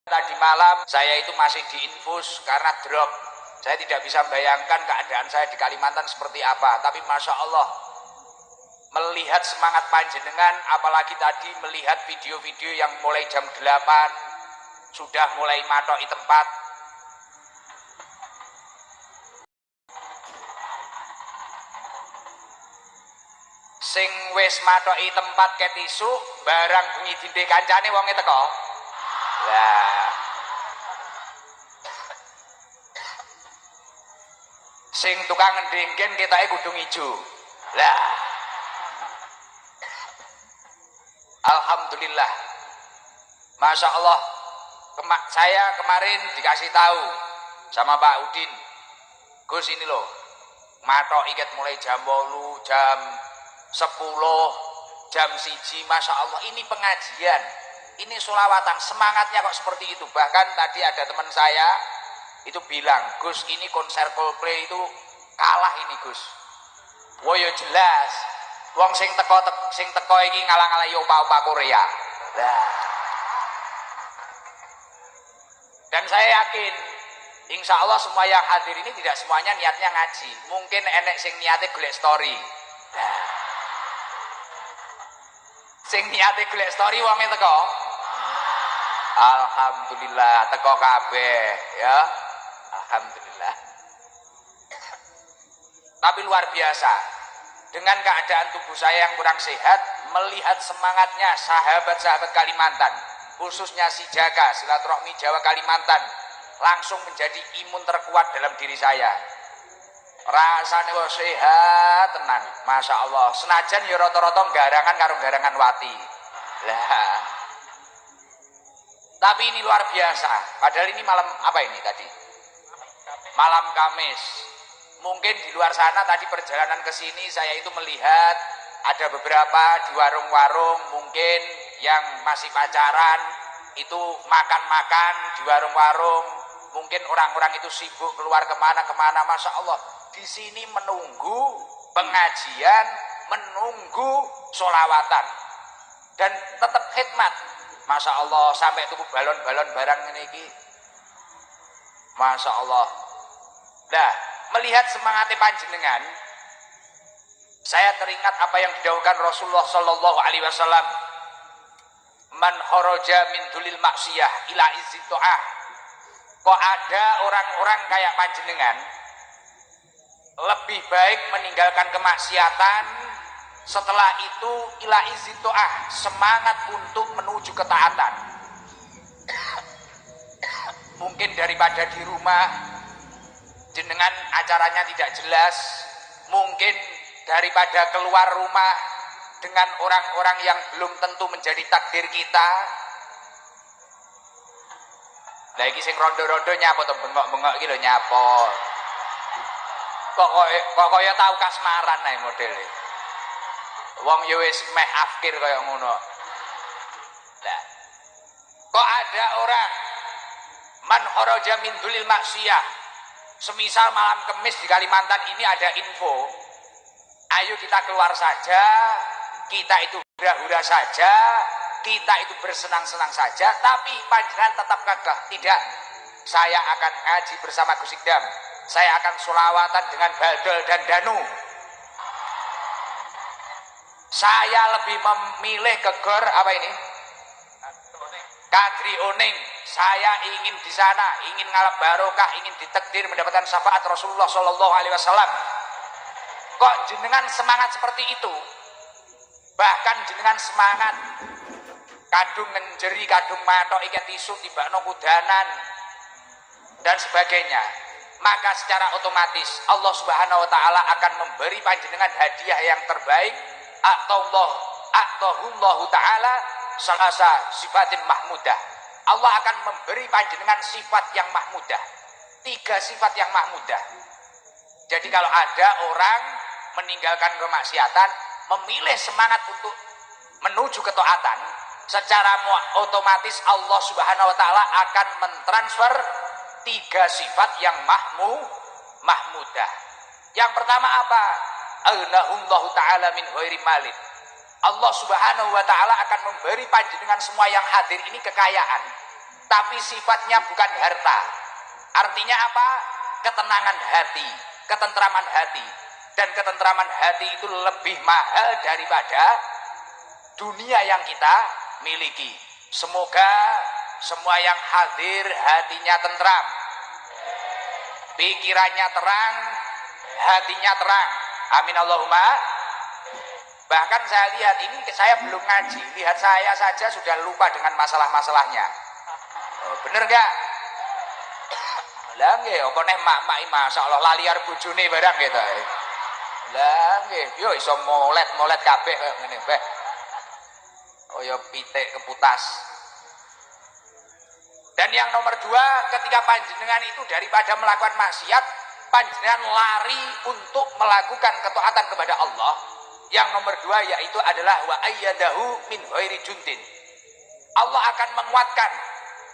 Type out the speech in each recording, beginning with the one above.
Tadi malam saya itu masih diinfus karena drop. Saya tidak bisa bayangkan keadaan saya di Kalimantan seperti apa. Tapi Masya Allah, melihat semangat panjenengan, apalagi tadi melihat video-video yang mulai jam 8 sudah mulai matoki tempat. Sing wis matoki tempat ket isu barang bengi dinde kancane wonge teko. Lah sing tukang ngendengken ketoke kudung ijo. Lah alhamdulillah. Masya Allah, saya kemarin dikasih tahu sama Pak Udin, Gus ini loh matok iket mulai jam 8, jam 10, jam 1, Masya Allah, ini pengajian, ini sholawatan, semangatnya kok seperti itu. Bahkan tadi ada teman saya itu bilang, Gus ini konser Coldplay itu kalah ini Gus. Woyo jelas wong sing teko iki ngalang-alang yo opa-opa Korea. Lah. Dan saya yakin insya Allah semua yang hadir ini tidak semuanya niatnya ngaji. Mungkin enek sing niatnya golek story. Nah. Sing niatnya golek story wonge teko. Alhamdulillah teko kabeh ya. Alhamdulillah. Tapi luar biasa, dengan keadaan tubuh saya yang kurang sehat, melihat semangatnya sahabat-sahabat Kalimantan, khususnya si Jaga silaturahmi Jawa Kalimantan, langsung menjadi imun terkuat dalam diri saya. Rasanya kok sehat tenan, Masya Allah. Senajan ya roto-roto garangan karo garangan wati. Lah. Tapi ini luar biasa. Padahal ini malam apa ini tadi? Malam Kamis. Mungkin di luar sana tadi perjalanan ke sini saya itu melihat ada beberapa di warung-warung mungkin yang masih pacaran itu makan-makan di warung-warung. Mungkin orang-orang itu sibuk keluar kemana-kemana. Masya Allah, di sini menunggu pengajian, menunggu sholawatan dan tetap khidmat. Masya Allah, sampai tuku balon-balon barang ini. Masya Allah. Nah, melihat semangatnya panjenengan, saya teringat apa yang didhawuhkan Rasulullah Shallallahu Alaihi Wasallam, man kharaja min dulil maksiyah ila izzi ta'ah. Kok ada orang-orang kayak panjenengan lebih baik meninggalkan kemaksiatan, setelah itu ila izzi ta'ah, semangat untuk menuju ketaatan. Mungkin daripada di rumah jenengan acaranya tidak jelas, mungkin daripada keluar rumah dengan orang-orang yang belum tentu menjadi takdir kita. Lagi sing rondo-rondo nyapo to bengok-bengok iki lho nyapo. Kok kaya tau kasmaran ae modele. Wong ya wis meh afkir kaya ngono. Lah. Kok ada orang man kharaja min dulil maksiyah. Semisal malam Kemis di Kalimantan ini ada info, ayo kita keluar saja, kita itu hura-hura saja, kita itu bersenang-senang saja, tapi panjenengan tetap gagah. Tidak, saya akan ngaji bersama Gus Ikdam, saya akan sholawatan dengan Baldol dan Danu. Saya lebih memilih ke Gor apa ini? Kadri Oning. Saya ingin di sana, ingin ngalap barokah, ingin ditakdir mendapatkan syafaat Rasulullah Shallallahu Alaihi Wasallam. Kok jenengan semangat seperti itu? Bahkan jenengan semangat kadung ngenjeri, kadung matok ikat tisu, tibakno kudanan dan sebagainya. Maka secara otomatis Allah Subhanahu Wa Taala akan memberi panjenengan hadiah yang terbaik. Atahullahu Taala salasa sifatin mahmudah. Allah akan memberi panjenengan sifat yang mahmudah. 3 sifat yang mahmudah. Jadi kalau ada orang meninggalkan kemaksiatan, memilih semangat untuk menuju ketaatan, secara otomatis Allah Subhanahu Wa Taala akan mentransfer 3 sifat yang mahmudah. Yang pertama apa? Aghnahullahu Ta'ala min ghairi malin. Allah Subhanahu Wa Ta'ala akan memberi panjenengan semua yang hadir ini kekayaan. tapi sifatnya bukan harta. Artinya apa? Ketenangan hati, ketentraman hati. Dan ketentraman hati itu lebih mahal daripada dunia yang kita miliki. Semoga semua yang hadir hatinya tentram, pikirannya terang, hatinya terang. Amin Allahumma. Bahkan saya lihat ini, saya belum ngaji, lihat saya saja sudah lupa dengan masalah-masalahnya. Oh, bener gak? Lah nggih, apa neh mak-mak masyaallah lali arep bojone barang gitu. Lah nggih, yo iso molet-molet kabeh kaya ngene bae. Kaya pitik keputas. Dan yang nomor dua, ketika panjenengan itu daripada melakukan maksiat, panjenengan lari untuk melakukan ketaatan kepada Allah. Yang nomor dua yaitu adalah wa ayyadahu min ghairi jundin. Allah akan menguatkan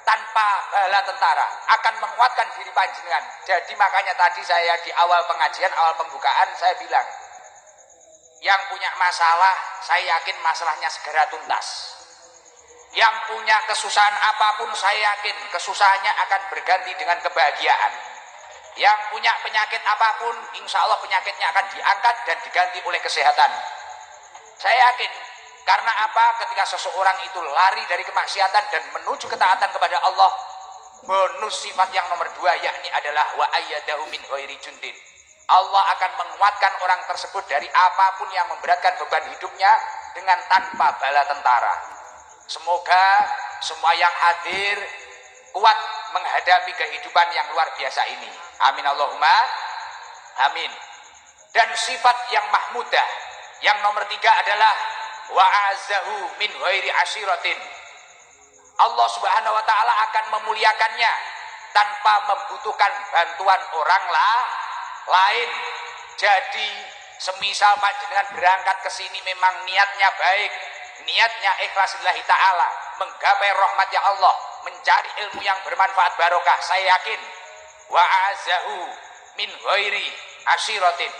tanpa bala tentara, akan menguatkan diri panjenengan. Jadi makanya tadi saya di awal pengajian, awal pembukaan saya bilang, yang punya masalah, saya yakin masalahnya segera tuntas. Yang punya kesusahan apapun, saya yakin kesusahannya akan berganti dengan kebahagiaan. Yang punya penyakit apapun, insya Allah penyakitnya akan diangkat dan diganti oleh kesehatan. Saya yakin, karena apa? Ketika seseorang itu lari dari kemaksiatan dan menuju ketaatan kepada Allah, bonus sifat yang nomor dua yakni adalah wa ayyadahu min ghairi jundin. Allah akan menguatkan orang tersebut dari apapun yang memberatkan beban hidupnya dengan tanpa bala tentara. Semoga semua yang hadir kuat menghadapi kehidupan yang luar biasa ini. Amin Allahumma amin. Dan sifat yang mahmudah yang nomor tiga adalah wa'azahu min ghairi asyiratin. Allah subhanahu wa ta'ala akan memuliakannya tanpa membutuhkan bantuan orang lain. Jadi semisal panjenengan berangkat ke sini memang niatnya baik, niatnya ikhlas lillahi ta'ala, menggapai rahmatnya Allah, mencari ilmu yang bermanfaat barokah, saya yakin wa'azahu min ghairi asyiratin,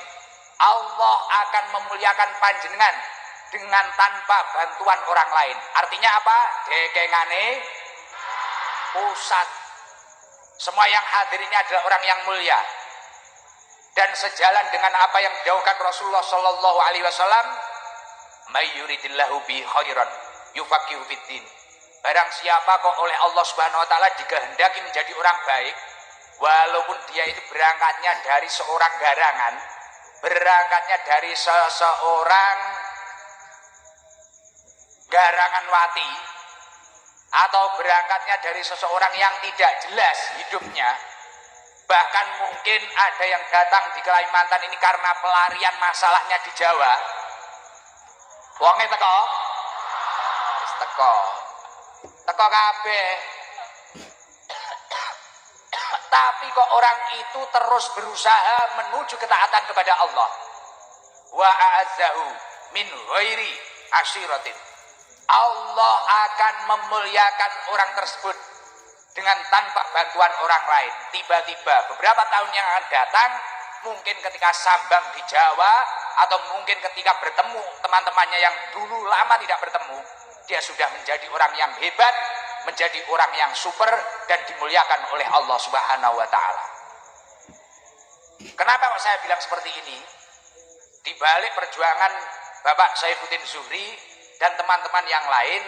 Allah akan memuliakan panjenengan dengan tanpa bantuan orang lain. Artinya apa? Dekengane pusat. Semua yang hadir ini adalah orang yang mulia. Dan sejalan dengan apa yang dijauhkan Rasulullah sallallahu alaihi wasallam, may yuridillahu bi khairan yufaqihu fiddin. Barang siapa kok oleh Allah Subhanahu wa taala dikehendaki menjadi orang baik, walaupun dia itu berangkatnya dari seorang garangan, berangkatnya dari seseorang garangan wati, atau berangkatnya dari seseorang yang tidak jelas hidupnya, bahkan mungkin ada yang datang di Kalimantan ini karena pelarian masalahnya di Jawa, wonge teko teko kabeh, tapi kok orang itu terus berusaha menuju ketaatan kepada Allah. Wa a'azzahu min ghairi asyiratin. Allah akan memuliakan orang tersebut dengan tanpa bantuan orang lain. Tiba-tiba beberapa tahun yang akan datang, mungkin ketika sambang di Jawa, atau mungkin ketika bertemu teman-temannya yang dulu lama tidak bertemu, dia sudah menjadi orang yang hebat, menjadi orang yang super, dan dimuliakan oleh Allah Subhanahu wa ta'ala. Kenapa kok saya bilang seperti ini? Di balik perjuangan Bapak Saifuddin Zuhri dan teman-teman yang lain,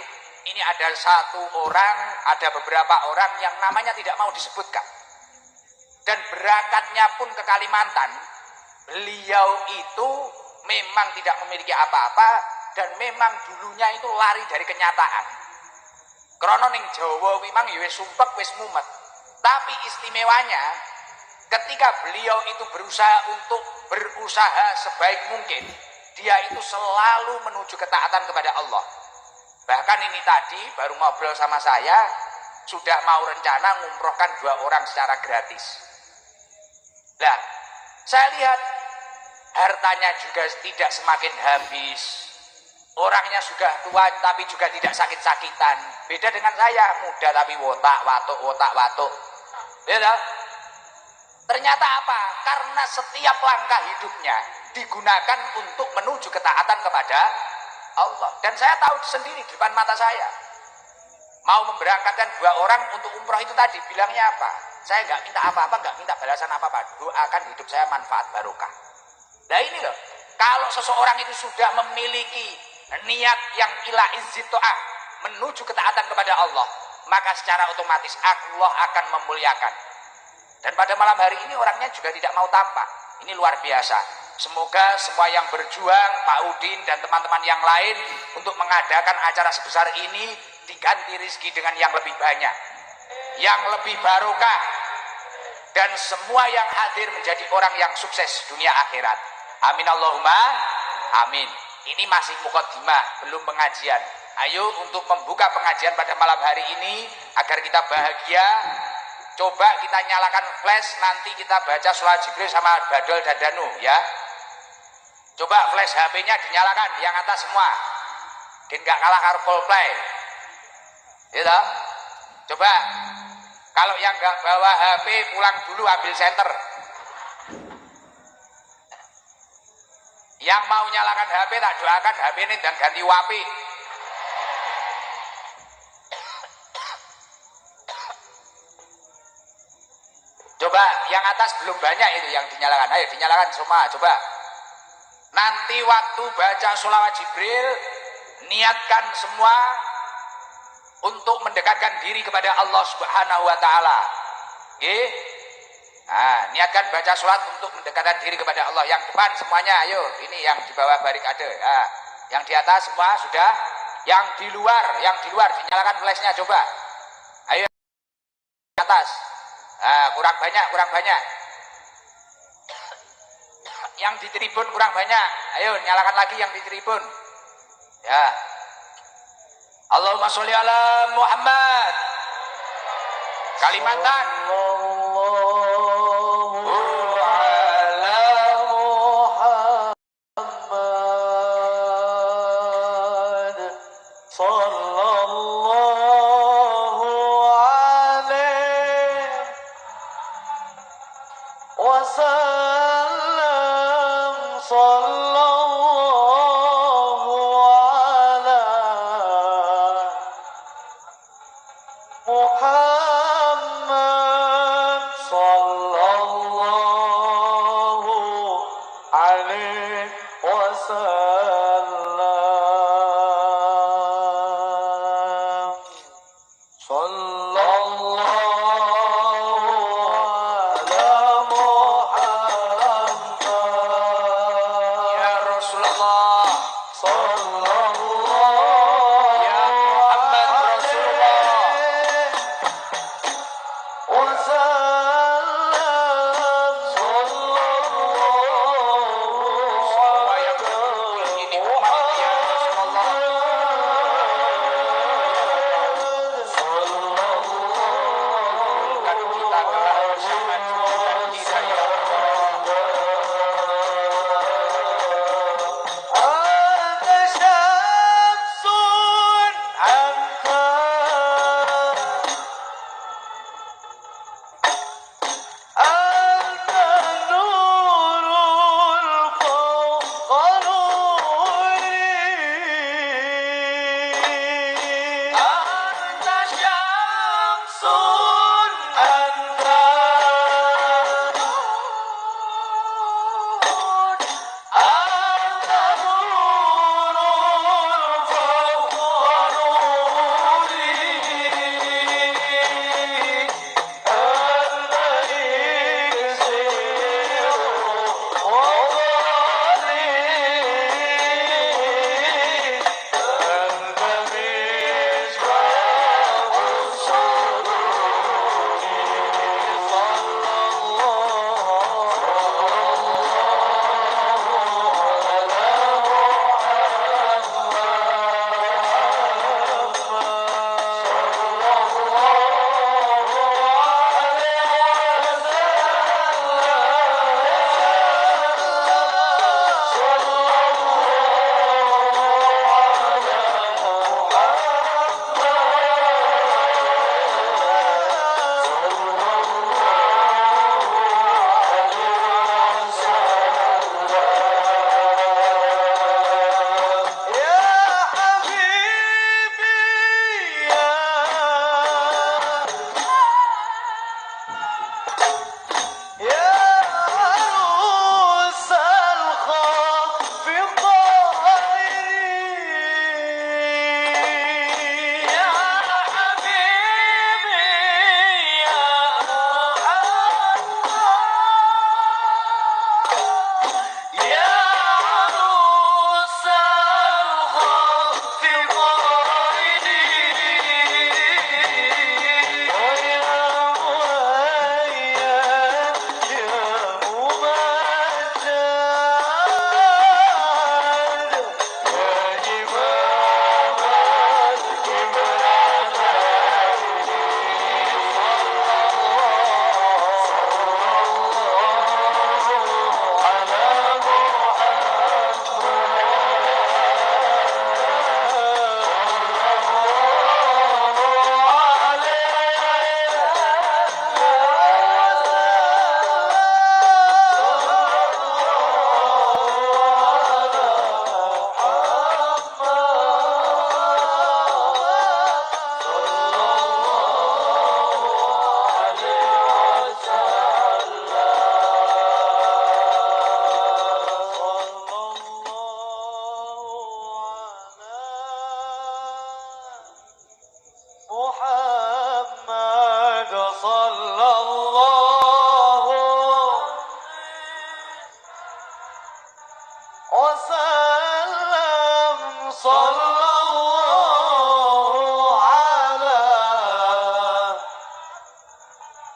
ini ada satu orang, ada beberapa orang yang namanya tidak mau disebutkan. Dan berangkatnya pun ke Kalimantan, beliau itu memang tidak memiliki apa-apa, dan memang dulunya itu lari dari kenyataan. Krana ning Jawa memang ya wis sumpek, wis mumet. Tapi istimewanya ketika beliau itu berusaha sebaik mungkin, dia itu selalu menuju ketaatan kepada Allah. Bahkan ini tadi baru ngobrol sama saya, sudah mau rencana ngumrohkan 2 orang secara gratis. Nah, saya lihat hartanya juga tidak semakin habis. Orangnya sudah tua tapi juga tidak sakit-sakitan. Beda dengan saya, muda tapi wotak-watuk. Beda. Ternyata apa? Karena setiap langkah hidupnya digunakan untuk menuju ketaatan kepada Allah. Dan saya tahu sendiri di depan mata saya. mau memberangkatkan 2 orang untuk umroh itu tadi, bilangnya apa? Saya nggak minta apa-apa, nggak minta balasan apa-apa, doakan hidup saya manfaat barokah. Nah ini loh, kalau seseorang itu sudah memiliki niat yang ila izzito'ah, menuju ketaatan kepada Allah, maka secara otomatis Allah akan memuliakan. Dan pada malam hari ini orangnya juga tidak mau tampak. Ini luar biasa. Semoga semua yang berjuang, Pak Udin dan teman-teman yang lain untuk mengadakan acara sebesar ini diganti rezeki dengan yang lebih banyak, yang lebih barokah, dan semua yang hadir menjadi orang yang sukses dunia akhirat. Amin Allahumma amin. Ini masih mukaddimah, belum pengajian. Ayo untuk membuka pengajian pada malam hari ini agar kita bahagia. Coba kita nyalakan flash, nanti kita baca surah Jibril sama Badol dan Danu ya. Coba flash HP-nya dinyalakan yang atas semua. Dan gak kalah karo Coldplay. Gitu. Coba kalau yang gak bawa HP pulang dulu ambil senter. Yang mau nyalakan HP tak doakan HP ini dan ganti wapi. Coba yang atas belum banyak itu yang dinyalakan. Ayo dinyalakan semua, coba. Nanti waktu baca sholawat Jibril, niatkan semua untuk mendekatkan diri kepada Allah Subhanahu wa taala. Oke? Nah, niatkan baca sholat untuk mendekatkan diri kepada Allah. Yang depan semuanya, ayo. Ini yang di bawah barikade. Nah, yang di atas semua sudah. Yang di luar dinyalakan flashnya coba. Ayo atas. Nah, kurang banyak. Yang di tribun kurang banyak. Ayo nyalakan lagi yang di tribun. Ya. Allahumma sholli ala Muhammad. Kalimantan.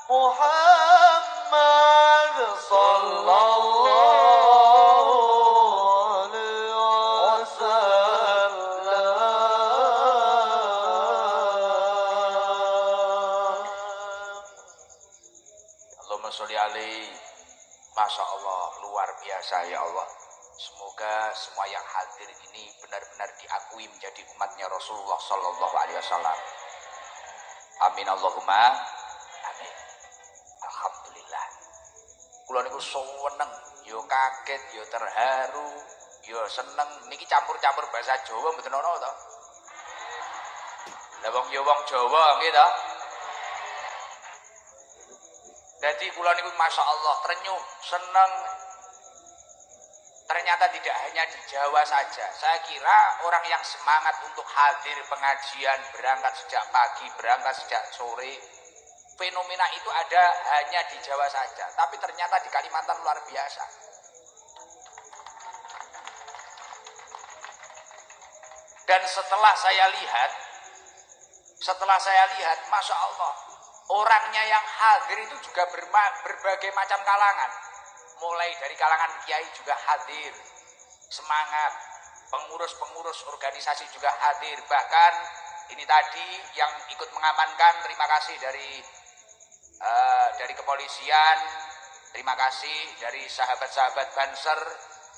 محمد صلى الله عليه وسلم. Allahumma sholli alaihi. Masya Allah, luar biasa ya Allah. Semoga semua yang hadir ini benar-benar diakui menjadi umatnya Rasulullah Sallallahu Alaihi Wasallam. Amin Allahumma amin. Alhamdulillah. Kulo niku seneng, yo kaget, yo terharu, yo seneng. Niki campur-campur bahasa Jawa mboten ana to? Lah wong yo wong Jawa nggih to? Jadi kula niku Masya Allah terenyuh, seneng. Ternyata tidak hanya di Jawa saja. Saya kira orang yang semangat untuk hadir pengajian, berangkat sejak pagi, berangkat sejak sore, fenomena itu ada hanya di Jawa saja. Tapi ternyata di Kalimantan luar biasa. Dan setelah saya lihat, Masya Allah, orangnya yang hadir itu juga berbagai macam kalangan. Mulai dari kalangan kiai juga hadir, semangat, pengurus-pengurus organisasi juga hadir. Bahkan ini tadi yang ikut mengamankan, terima kasih dari kepolisian, terima kasih dari sahabat-sahabat Banser,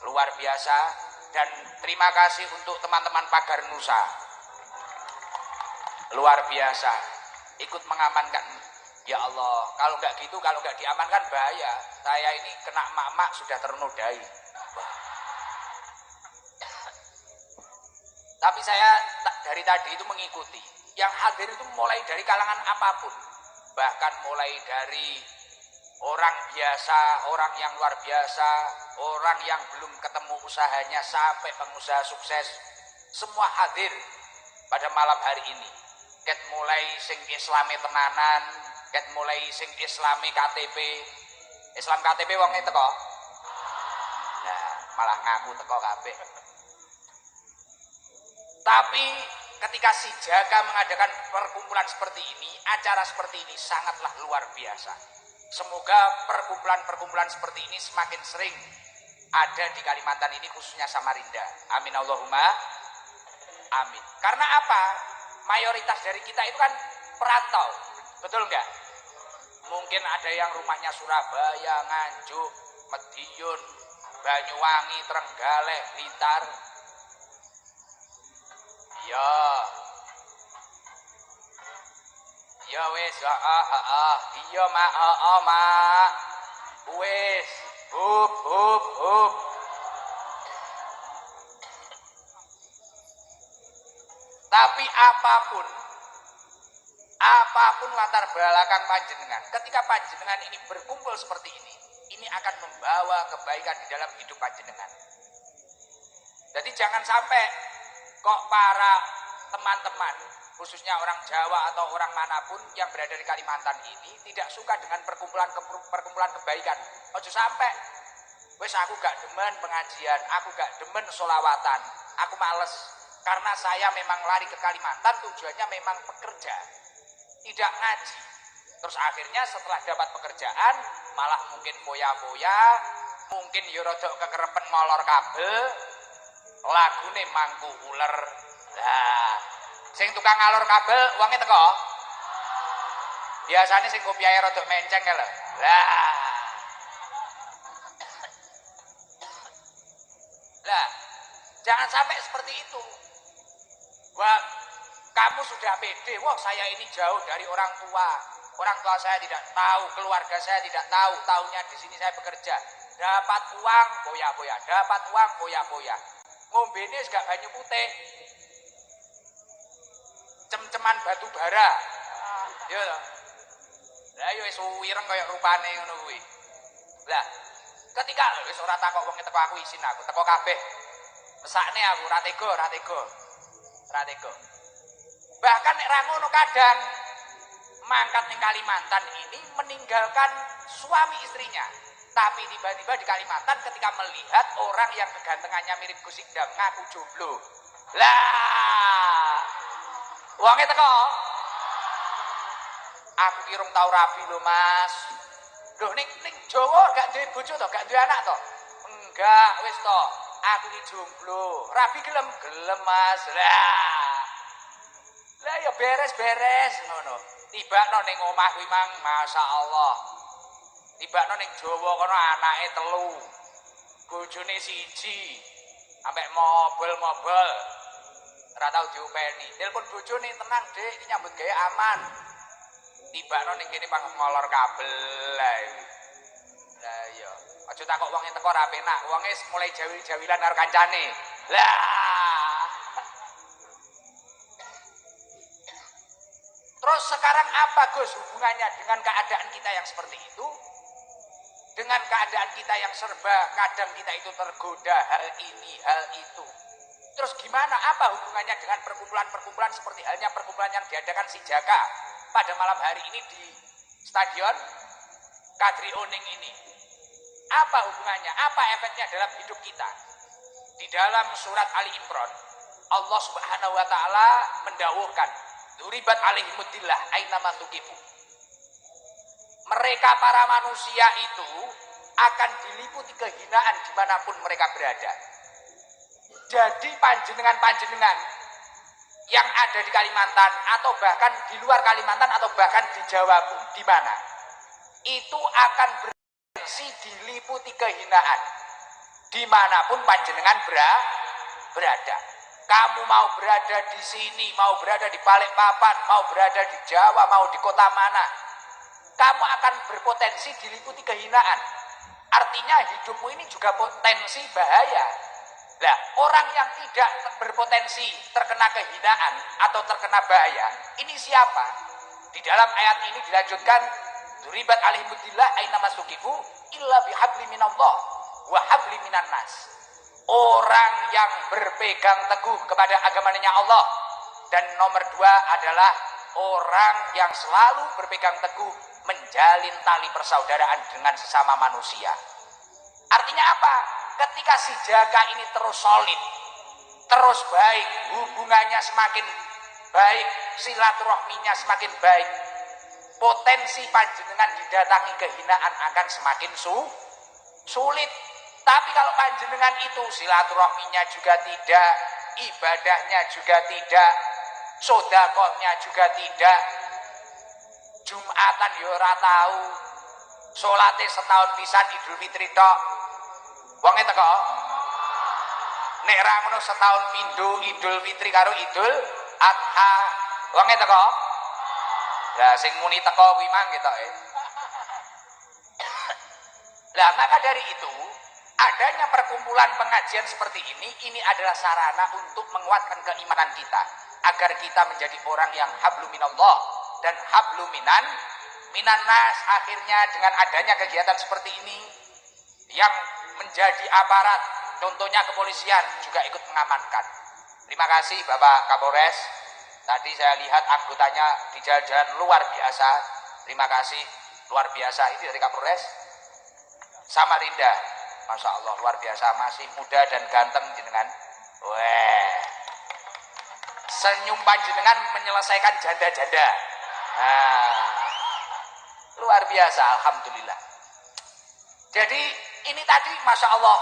luar biasa. Dan terima kasih untuk teman-teman Pagar Nusa, luar biasa, ikut mengamankan. Ya Allah, kalau nggak gitu, kalau nggak diamankan bahaya. Saya ini kena mak-mak sudah ternodai. Tapi saya dari tadi itu mengikuti. Yang hadir itu mulai dari kalangan apapun. Bahkan mulai dari orang biasa, orang yang luar biasa, orang yang belum ketemu usahanya, sampai pengusaha sukses. Semua hadir pada malam hari ini. Ket mulai sing islami tenanan, ket mulai sing islami KTP. Islam KTP wonge teko. Nah, malah ngaku teko kabeh. Tapi ketika si Jaga mengadakan perkumpulan seperti ini, acara seperti ini sangatlah luar biasa. Semoga perkumpulan-perkumpulan seperti ini semakin sering ada di Kalimantan ini, khususnya Samarinda. Amin Allahumma amin. Karena apa? Mayoritas dari kita itu kan perantau, betul nggak? Mungkin ada yang rumahnya Surabaya, Nganjuk, Madiun, Banyuwangi, Trenggalek, Blitar. Ya wes, iya mak, mak, wes, hub. Tapi apapun latar belakang panjenengan, ketika panjenengan ini berkumpul seperti ini akan membawa kebaikan di dalam hidup panjenengan. Jadi jangan sampai kok para teman-teman, khususnya orang Jawa atau orang manapun yang berada di Kalimantan ini tidak suka dengan perkumpulan kebaikan. Ojo sampai, wes aku gak demen pengajian, aku gak demen solawatan, aku males. Karena saya memang lari ke Kalimantan tujuannya memang pekerja, tidak ngaji. Terus akhirnya setelah dapat pekerjaan malah mungkin foya-foya, mungkin yorodok kekerepen ngolor kabel, lagune mangku uler. Lah, sing tukang ngalor kabel uangnya teko. Biasanya sing kopiahe rodok menceng lho. Lah, jangan sampai seperti itu. Wah, kamu sudah pede. Wah, saya ini jauh dari orang tua. Orang tua saya tidak tahu, keluarga saya tidak tahu. Tahunya di sini saya bekerja. Dapat uang, boya-boya. Dapat uang, boya-boya. Ngombene gak banyu putih. Cem-ceman batu bara. Ya toh. Lah yo wis wireng kaya rupane ngono kuwi. Lah, ketika wis ora takok wong teko aku isin aku teko kabeh. Mesakne aku ora tega. Bahkan nek ra ngono kadang mangkat ning Kalimantan ini meninggalkan suami istrinya. Tapi tiba-tiba di Kalimantan ketika melihat orang yang kegantengannya mirip Gus Ikdam ngaku jomblo. Lah, uangnya teko. Aku ki rung tau rabi lho, Mas. Loh ning Jawa gak duwe bojo to, gak duwe anak to? Enggak, wis to. Aku ki jomblo. Rabi gelem, Mas. Lah ya beres-beres ngono. Tibakno ning omah kuwi mang masyaallah. Tibakno ning Jawa kono anake 3. Bojone 1. Ambek mobil. Ora tau diopeni. Telepon bojone tenang, Dik, iki nyambut gawe aman. Tibakno ning kene pang ngolor kabel lah. Lah iya, aja takok wonge teko ra penak. Wonge mulai jawil-jawilan karo kancane. Lah. Terus sekarang apa Gus hubungannya dengan keadaan kita yang seperti itu? Dengan keadaan kita yang serba, kadang kita itu tergoda hal ini, hal itu. Terus gimana, apa hubungannya dengan perkumpulan-perkumpulan seperti halnya perkumpulan yang diadakan si Jaka pada malam hari ini di Stadion Kadri Oning ini? Apa hubungannya, apa efeknya dalam hidup kita? Di dalam surat Ali Imran, Allah Subhanahu wa taala mendawuhkan, "Duribat alaihimudillah ainama tuqifu." Mereka para manusia itu akan diliputi kehinaan dimanapun mereka berada. Jadi panjenengan yang ada di Kalimantan atau bahkan di luar Kalimantan atau bahkan di Jawa pun di mana, itu akan berpotensi diliputi kehinaan dimanapun panjenengan berada. Kamu mau berada di sini, mau berada di Balikpapan, mau berada di Jawa, mau di kota mana, kamu akan berpotensi diliputi kehinaan. Artinya hidupmu ini juga potensi bahaya. Nah, orang yang tidak berpotensi terkena kehinaan atau terkena bahaya, ini siapa? Di dalam ayat ini dilanjutkan, "Duribat alaihimudillah ainama tuqifu illa bihabli minallah wa habli minan nas." Orang yang berpegang teguh kepada agamanya Allah. Dan nomor 2 adalah orang yang selalu berpegang teguh menjalin tali persaudaraan dengan sesama manusia. Artinya apa? Ketika si Jaka ini terus solid, terus baik, hubungannya semakin baik, silaturahminya semakin baik, potensi panjenengan didatangi kehinaan akan semakin sulit. Tapi kalau panjenengan itu silaturahminya juga tidak, ibadahnya juga tidak, sedekahnya juga tidak, Jumatan yo ora tahu, salate setahun pisan Idul Fitri tok. Wonge teko. Nek ra ngono setahun pindho Idul Fitri karo Idul Adha. Wonge teko. Lah sing muni teko kuwi mang ketoke. Lah maka dari itu, adanya perkumpulan pengajian seperti ini adalah sarana untuk menguatkan keimanan kita agar kita menjadi orang yang hablum minallah dan hablum minan nas. Akhirnya dengan adanya kegiatan seperti ini yang menjadi aparat, contohnya kepolisian juga ikut mengamankan. Terima kasih Bapak Kapolres. Tadi saya lihat anggotanya di jalan-jalan luar biasa. Terima kasih, luar biasa. Ini dari Kapolres Samarinda. Masya Allah, luar biasa, masih muda dan ganteng jenengan. Weh, senyum panjenengan menyelesaikan janda-janda. Nah, luar biasa, alhamdulillah. Jadi ini tadi Masya Allah,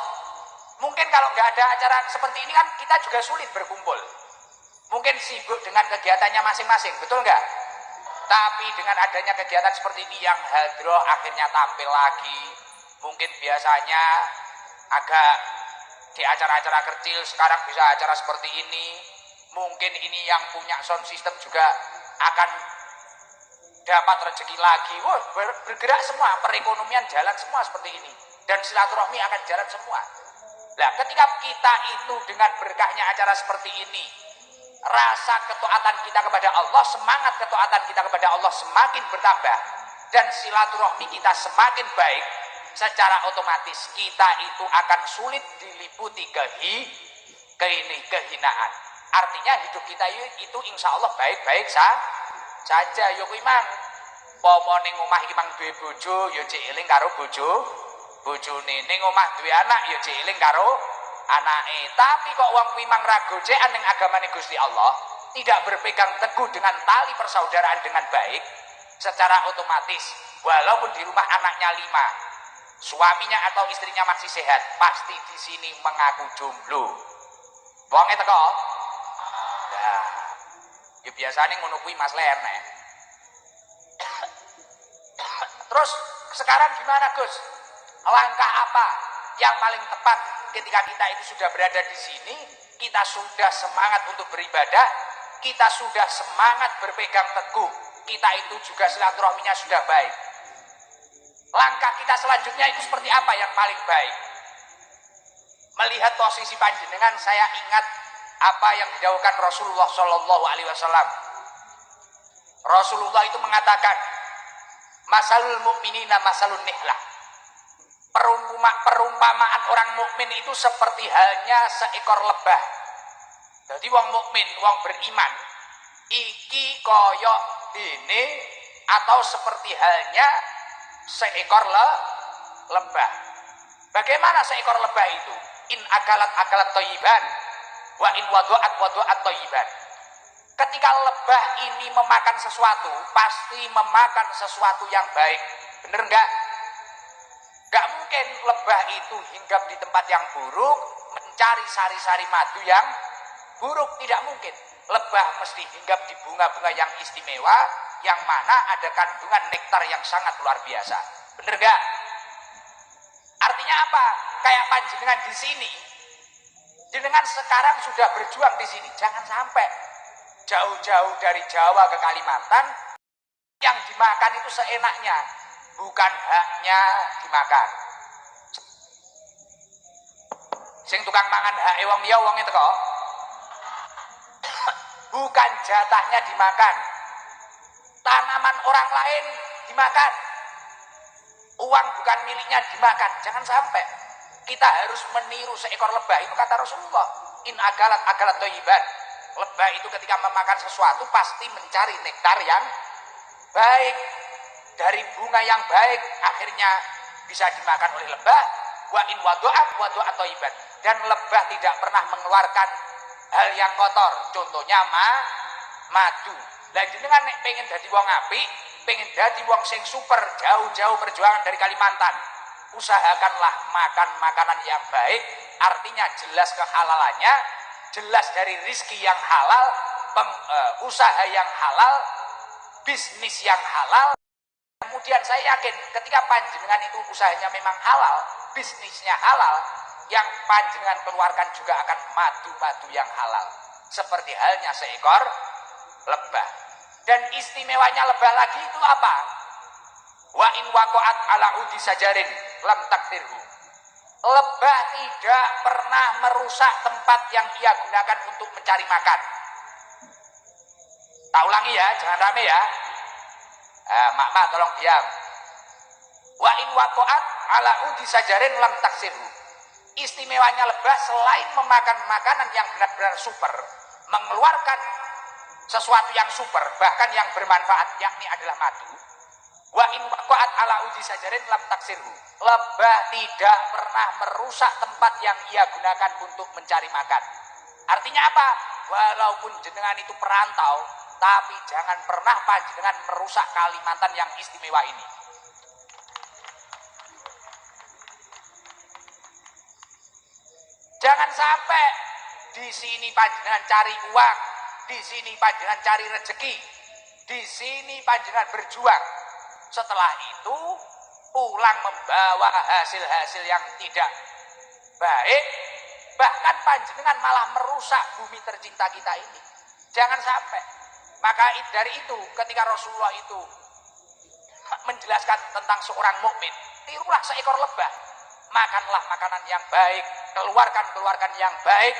mungkin kalau nggak ada acara seperti ini kan kita juga sulit berkumpul. Mungkin sibuk dengan kegiatannya masing-masing, betul nggak? Tapi dengan adanya kegiatan seperti ini yang hadroh akhirnya tampil lagi. Mungkin biasanya agak di acara-acara kecil, sekarang bisa acara seperti ini. Mungkin ini yang punya sound system juga akan dapat rezeki lagi. Wah, bergerak semua, perekonomian jalan semua seperti ini. Dan silaturahmi akan jalan semua. Nah, ketika kita itu dengan berkahnya acara seperti ini, rasa ketaatan kita kepada Allah, semangat ketaatan kita kepada Allah semakin bertambah, dan silaturahmi kita semakin baik, secara otomatis kita itu akan sulit diliputi kehinaan. Artinya hidup kita itu insya Allah baik-baik saja. Yo kuwi mang pomo ning omah iki mang duwe bojo, yo cek eling karo bojone. Ning omah duwe anak, yo cek eling karo anake. Tapi kok wong kuwi mang ra gocekan ning agamane Gusti Allah, tidak berpegang teguh dengan tali persaudaraan dengan baik, secara otomatis. Walaupun di rumah anaknya 5, suaminya atau istrinya masih sehat, pasti di sini mengaku jomblo. Wonge teko. Nah, ya biasanya ngono kuwi Mas Lerne. Terus sekarang gimana Gus? Langkah apa yang paling tepat ketika kita itu sudah berada di sini, kita sudah semangat untuk beribadah, kita sudah semangat berpegang teguh, kita itu juga silaturahminya sudah baik. Langkah kita selanjutnya itu seperti apa yang paling baik? Melihat posisi panjenengan, saya ingat apa yang didhawuhkan Rasulullah Shallallahu Alaihi Wasallam. Rasulullah itu mengatakan, masalul mukminina masalun nihlah. Perumpamaan orang mukmin itu seperti halnya seekor lebah. Jadi wong mukmin, wong beriman, iki koyok ini atau seperti halnya seekor lebah. Bagaimana seekor lebah itu? In akalat thayyiban wa in wadu'at thayyiban. Ketika lebah ini memakan sesuatu, pasti memakan sesuatu yang baik. Bener enggak? Enggak mungkin lebah itu hinggap di tempat yang buruk, mencari sari-sari madu yang buruk. Tidak mungkin. Lebah mesti hinggap di bunga-bunga yang istimewa, yang mana ada kandungan nektar yang sangat luar biasa. Bener enggak? Artinya apa? Kayak panjenengan di sini, jenengan sekarang sudah berjuang di sini. Jangan sampai jauh-jauh dari Jawa ke Kalimantan, yang dimakan itu seenaknya, bukan haknya dimakan. Sing tukang mangan hak wong liya wong itu kok. Bukan jatahnya dimakan. Tanaman orang lain dimakan. Uang bukan miliknya dimakan. Jangan sampai kita harus meniru seekor lebah. Itu kata Rasulullah. In agalat thayyiban. Lebah itu ketika memakan sesuatu pasti mencari nektar yang baik. Dari bunga yang baik akhirnya bisa dimakan oleh lebah. Wa in wadu'at thayyiban. Dan lebah tidak pernah mengeluarkan hal yang kotor. Contohnya madu. Lah jenengan nek pengen dadi wong apik, pengen dadi wong sing super, jauh-jauh perjuangan dari Kalimantan, usahakanlah makan makanan yang baik. Artinya jelas kehalalannya, jelas dari rizki yang halal, usaha yang halal, bisnis yang halal. Kemudian saya yakin ketika panjenengan itu usahanya memang halal, bisnisnya halal, yang panjenengan keluarkan juga akan madu-madu yang halal. Seperti halnya seekor lebah. Dan istimewanya lebah lagi itu apa? Wa in waqa'at ala udi sajarin lam takdirhu. Lebah tidak pernah merusak tempat yang ia gunakan untuk mencari makan. Tak ulangi ya, jangan rame ya. Mak tolong diam. Wa in waqa'at ala udi sajarin lam taksirhu. Istimewanya lebah selain memakan makanan yang benar-benar super, mengeluarkan sesuatu yang super, bahkan yang bermanfaat, yakni adalah madu. Wa in waqa'at ala udi sajarin lam taksirhu. Lebah tidak pernah merusak tempat yang ia gunakan untuk mencari makan. Artinya apa? Walaupun jenengan itu perantau, tapi jangan pernah panjenengan merusak Kalimantan yang istimewa ini. Jangan sampai di sini panjenengan cari uang, di sini panjenengan cari rezeki, di sini panjenengan berjuang. Setelah itu pulang membawa hasil-hasil yang tidak baik, bahkan panjenengan malah merusak bumi tercinta kita ini. Jangan sampai. Maka dari itu ketika Rasulullah itu menjelaskan tentang seorang mukmin, tirulah seekor lebah. Makanlah makanan yang baik, keluarkan yang baik,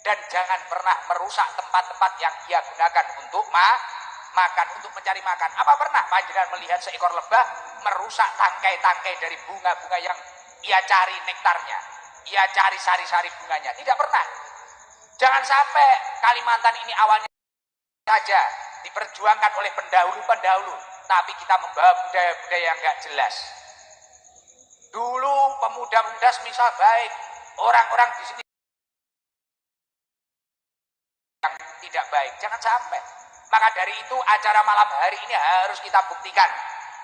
dan jangan pernah merusak tempat-tempat yang ia gunakan untuk makan, untuk mencari makan. Apa pernah panjenengan melihat seekor lebah merusak tangkai-tangkai dari bunga-bunga yang ia cari nektarnya, ia cari sari-sari bunganya? Tidak pernah. Jangan sampai Kalimantan ini awalnya saja diperjuangkan oleh pendahulu-pendahulu, tapi kita membawa budaya-budaya yang enggak jelas. Dulu pemuda-pemuda semisal baik, orang-orang di sini yang tidak baik. Jangan sampai. Maka dari itu acara malam hari ini harus kita buktikan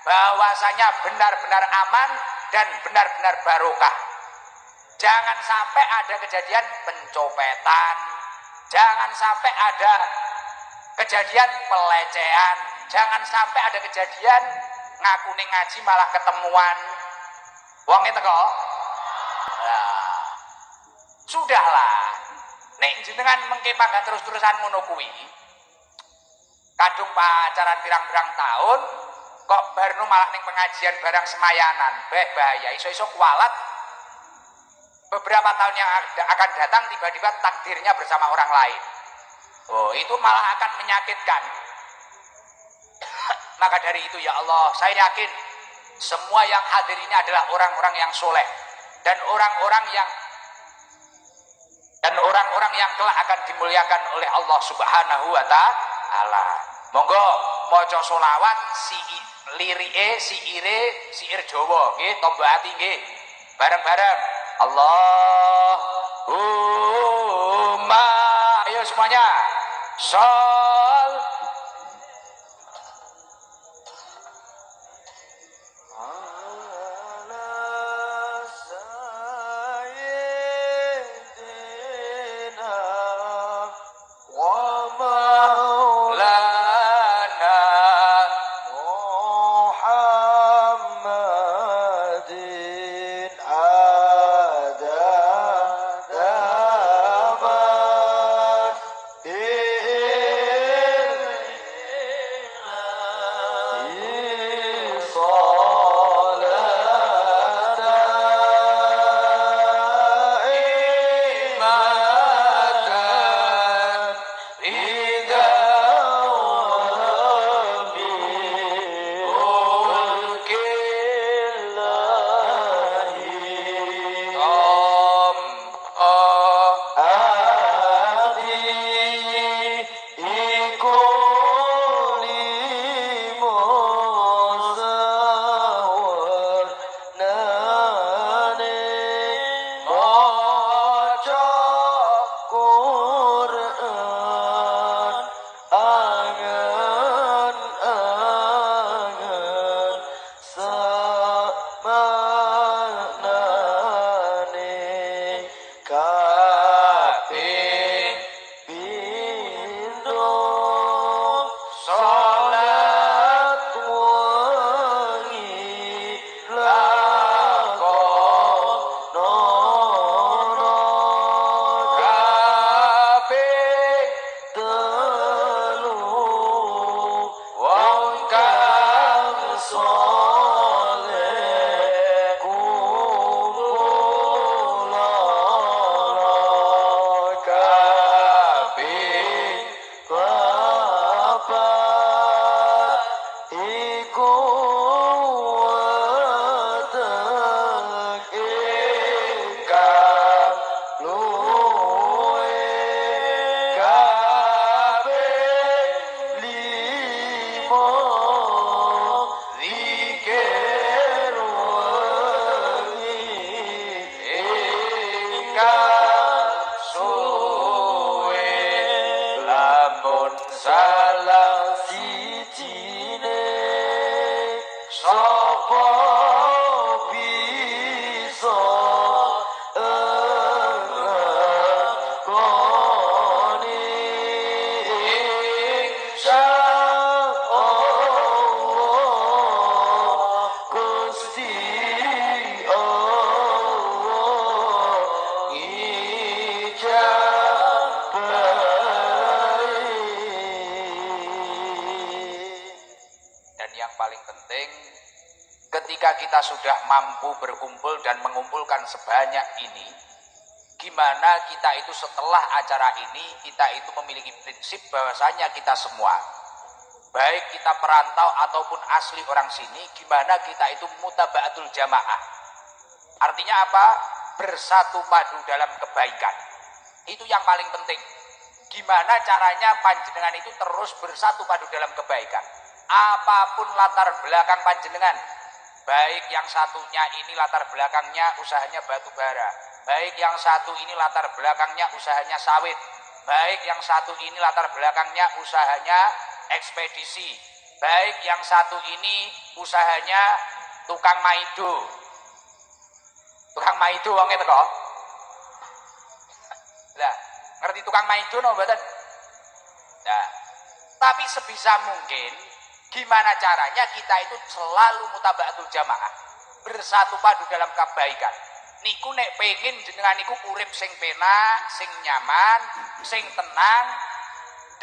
bahwasanya benar-benar aman dan benar-benar barokah. Jangan sampai ada kejadian pencopetan, jangan sampai ada kejadian pelecehan, jangan sampai ada kejadian ngaku ning ngaji malah ketemuan wong itu kok. Nah, sudahlah. Nek jenengan mengke pangkat terus-terusan ngono kuwi. Kadung pacaran pirang-pirang tahun kok barno malah ning pengajian barang semayanan. Bahaya, iso-iso kualat. Beberapa tahun yang akan datang tiba-tiba takdirnya bersama orang lain. Oh, itu malah akan menyakitkan. Maka dari itu ya Allah, saya yakin semua yang hadir ini adalah orang-orang yang soleh dan orang-orang yang kelak akan dimuliakan oleh Allah Subhanahu wa taala. Monggo maca selawat lirike siir Jawa nggih, tombo ati nggih. Bareng-bareng. Allahumma, ayo semuanya. Sol kita sudah mampu berkumpul dan mengumpulkan sebanyak ini, gimana kita itu setelah acara ini kita itu memiliki prinsip bahwasanya kita semua, baik kita perantau ataupun asli orang sini, gimana kita itu mutaba'atul jamaah. Artinya apa? Bersatu padu dalam kebaikan. Itu yang paling penting. Gimana caranya panjenengan itu terus bersatu padu dalam kebaikan. Apapun latar belakang panjenengan, baik yang satunya ini latar belakangnya usahanya batu bara, baik yang satu ini latar belakangnya usahanya sawit, baik yang satu ini latar belakangnya usahanya ekspedisi. Baik yang satu ini usahanya tukang maido. Tukang maido wong itu kok. Lah, ngerti tukang maido no mboten? Nah, tapi sebisa mungkin gimana caranya kita itu selalu mutaba'atul jamaah, bersatu padu dalam kebaikan. Niku nek pengen jenengan niku urip sing penak, sing nyaman, sing tenang,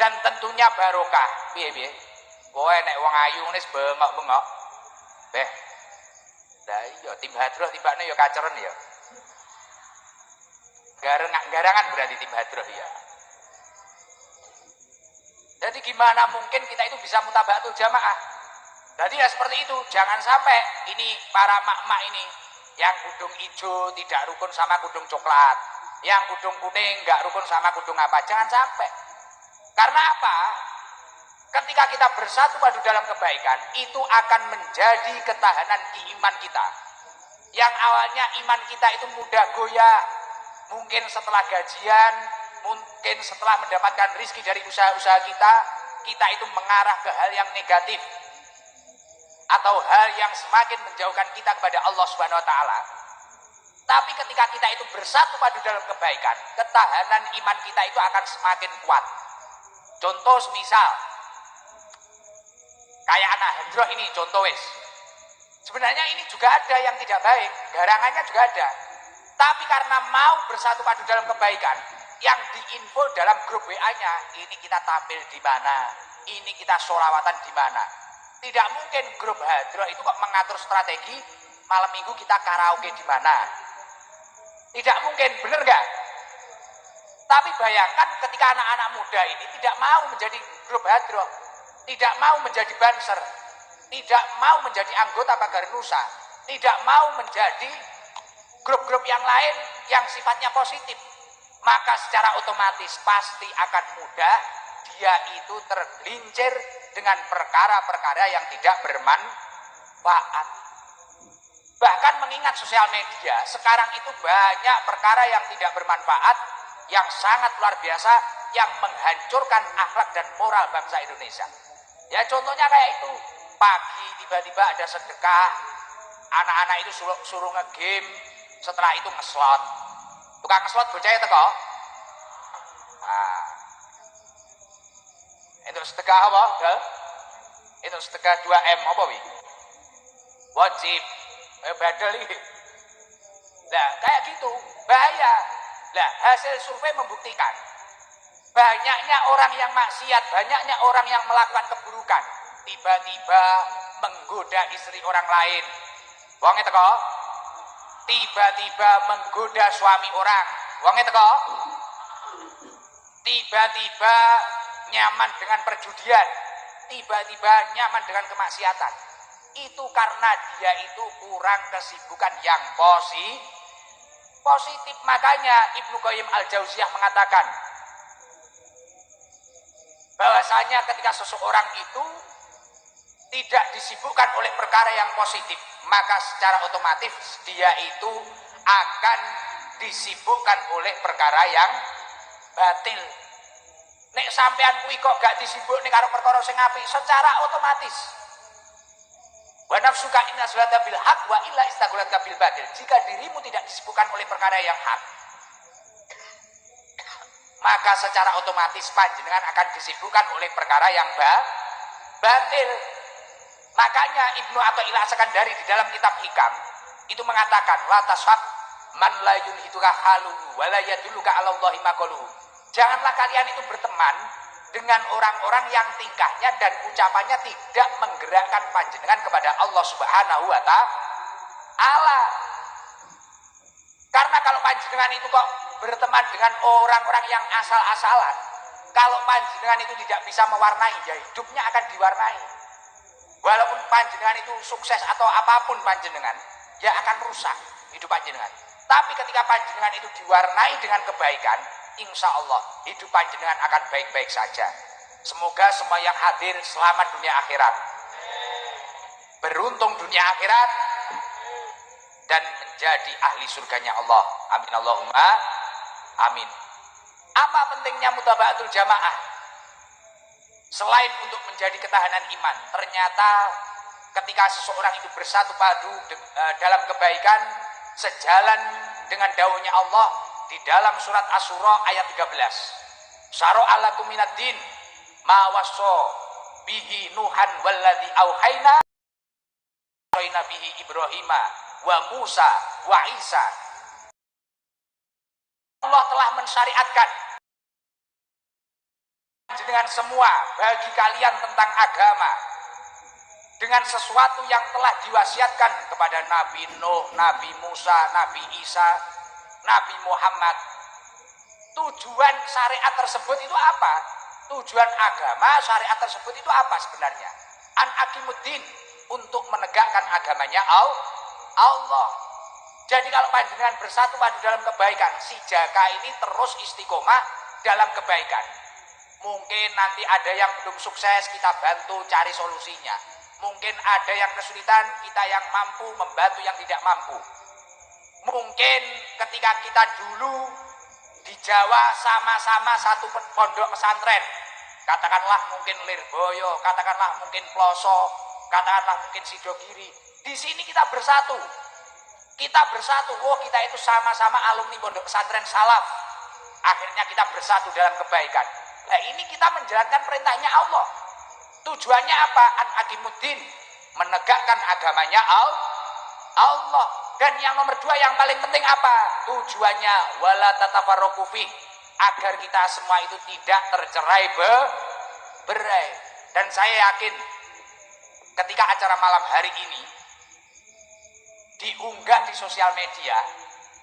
dan tentunya barokah. Piye-piye? Kowe nek wong ayu ngene bengok-bengok. Lah iya tim hadroh timbane ya kaceren ya. Garangan berarti tim hadroh ya. Jadi gimana mungkin kita itu bisa mutaba'atul jamaah? Jadi ya seperti itu, jangan sampai ini para mak-mak ini yang kudung hijau tidak rukun sama kudung coklat, yang kudung kuning nggak rukun sama kudung apa, jangan sampai. Karena apa? Ketika kita bersatu padu dalam kebaikan, itu akan menjadi ketahanan di iman kita. Yang awalnya iman kita itu mudah goyah, mungkin setelah gajian, mungkin setelah mendapatkan rizki dari usaha-usaha kita, kita itu mengarah ke hal yang negatif atau hal yang semakin menjauhkan kita kepada Allah Subhanahu wa taala. Tapi ketika kita itu bersatu padu dalam kebaikan, ketahanan iman kita itu akan semakin kuat. Contoh semisal kayak anak hadroh ini contoh wis. Sebenarnya ini juga ada yang tidak baik, garangannya juga ada. Tapi karena mau bersatu padu dalam kebaikan, yang diinfo dalam grup WA-nya, ini kita tampil di mana, ini kita sholawatan di mana. Tidak mungkin grup hadroh itu kok mengatur strategi malam minggu kita karaoke di mana. Tidak mungkin, bener nggak? Tapi bayangkan ketika anak-anak muda ini tidak mau menjadi grup hadroh, tidak mau menjadi banser, tidak mau menjadi anggota Pagar Nusa, tidak mau menjadi grup-grup yang lain yang sifatnya positif, maka secara otomatis pasti akan mudah dia itu tergelincir dengan perkara-perkara yang tidak bermanfaat. Bahkan mengingat sosial media, sekarang itu banyak perkara yang tidak bermanfaat, yang sangat luar biasa, yang menghancurkan akhlak dan moral bangsa Indonesia. Ya contohnya kayak itu, pagi tiba-tiba ada sedekah, anak-anak itu suruh nge-game, setelah itu ngeslot. Tukang ngeslot bocah itu kok. Nah, itu sedekah apa? Itu sedekah 2M apa wi? Wajib. Badal ini. Nah, kayak gitu, bahaya. Nah, hasil survei membuktikan banyaknya orang yang maksiat, banyaknya orang yang melakukan keburukan, tiba-tiba menggoda istri orang lain. Wong itu kok. Tiba-tiba menggoda suami orang. Wong itu kok. Tiba-tiba nyaman dengan perjudian, tiba-tiba nyaman dengan kemaksiatan. Itu karena dia itu kurang kesibukan yang positif. Makanya Ibnu Qayyim Al-Jauziyah mengatakan bahwasanya ketika seseorang itu tidak disibukkan oleh perkara yang positif, maka secara otomatis dia itu akan disibukkan oleh perkara yang batil. Nek sampean kuwi kok gak disibuk ning karo perkara sing apik, secara otomatis wa nafsuka inna salata bil haq wa illa istaghulat bil batil. Jika dirimu tidak disibukkan oleh perkara yang hak, maka secara otomatis panjenengan akan disibukkan oleh perkara yang batil. Makanya Ibnu Athaillah As-Sakandari di dalam kitab Hikam itu mengatakan la tashab man la yulhituka haluhu wa la yadulluka 'ala Allahi maqaluhu. Janganlah kalian itu berteman dengan orang-orang yang tingkahnya dan ucapannya tidak menggerakkan panjenengan kepada Allah Subhanahu wa taala. Karena kalau panjenengan itu kok berteman dengan orang-orang yang asal-asalan, kalau panjenengan itu tidak bisa mewarnai, ya hidupnya akan diwarnai. Walaupun panjenengan itu sukses atau apapun panjenengan, ya akan rusak hidup panjenengan. Tapi ketika panjenengan itu diwarnai dengan kebaikan, insya Allah hidup panjenengan akan baik-baik saja. Semoga semua yang hadir selamat dunia akhirat, beruntung dunia akhirat, dan menjadi ahli surganya Allah. Amin Allahumma amin. Apa pentingnya mutaba'atul jamaah? Selain untuk menjadi ketahanan iman, ternyata ketika seseorang itu bersatu padu dalam kebaikan, sejalan dengan dawuhnya Allah di dalam surat Asy-Syura ayat 13. Syara'a lakum minad din ma wassa bihi Nuhan walladzi auhayna bihi Ibrahima wa Musa wa Isa. Allah telah mensyariatkan dengan semua bagi kalian tentang agama dengan sesuatu yang telah diwasiatkan kepada Nabi Nuh, Nabi Musa, Nabi Isa, Nabi Muhammad. Tujuan syariat tersebut itu apa? Tujuan agama syariat tersebut itu apa sebenarnya? An aqimuddin, untuk menegakkan agamanya Allah. Jadi kalau panjenengan bersatu padu dalam kebaikan, si jaka ini terus istiqomah dalam kebaikan. Mungkin nanti ada yang belum sukses, kita bantu cari solusinya. Mungkin ada yang kesulitan, kita yang mampu membantu yang tidak mampu. Mungkin ketika kita dulu di Jawa sama-sama satu pondok pesantren, katakanlah mungkin Lirboyo, katakanlah mungkin Ploso, katakanlah mungkin Sidogiri. Di sini kita bersatu. Kita bersatu, kita itu sama-sama alumni pondok pesantren salaf. Akhirnya kita bersatu dalam kebaikan. Nah ini kita menjalankan perintahnya Allah. Tujuannya apa? An aqimuddin, menegakkan agamanya Allah. Dan yang nomor 2 yang paling penting apa? Tujuannya wala tatafarraqu fi, agar kita semua itu tidak tercerai-berai. Dan saya yakin ketika acara malam hari ini diunggah di sosial media,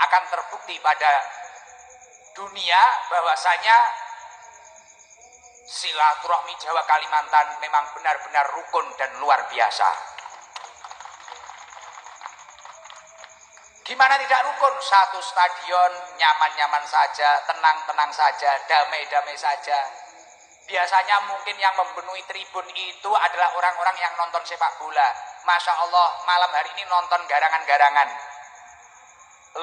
akan terbukti pada dunia bahwasanya silaturahmi Jawa Kalimantan memang benar-benar rukun dan luar biasa. Gimana tidak rukun? Satu stadion nyaman-nyaman saja, tenang-tenang saja, damai-damai saja. Biasanya mungkin yang memenuhi tribun itu adalah orang-orang yang nonton sepak bola. Masya Allah, malam hari ini nonton garangan-garangan.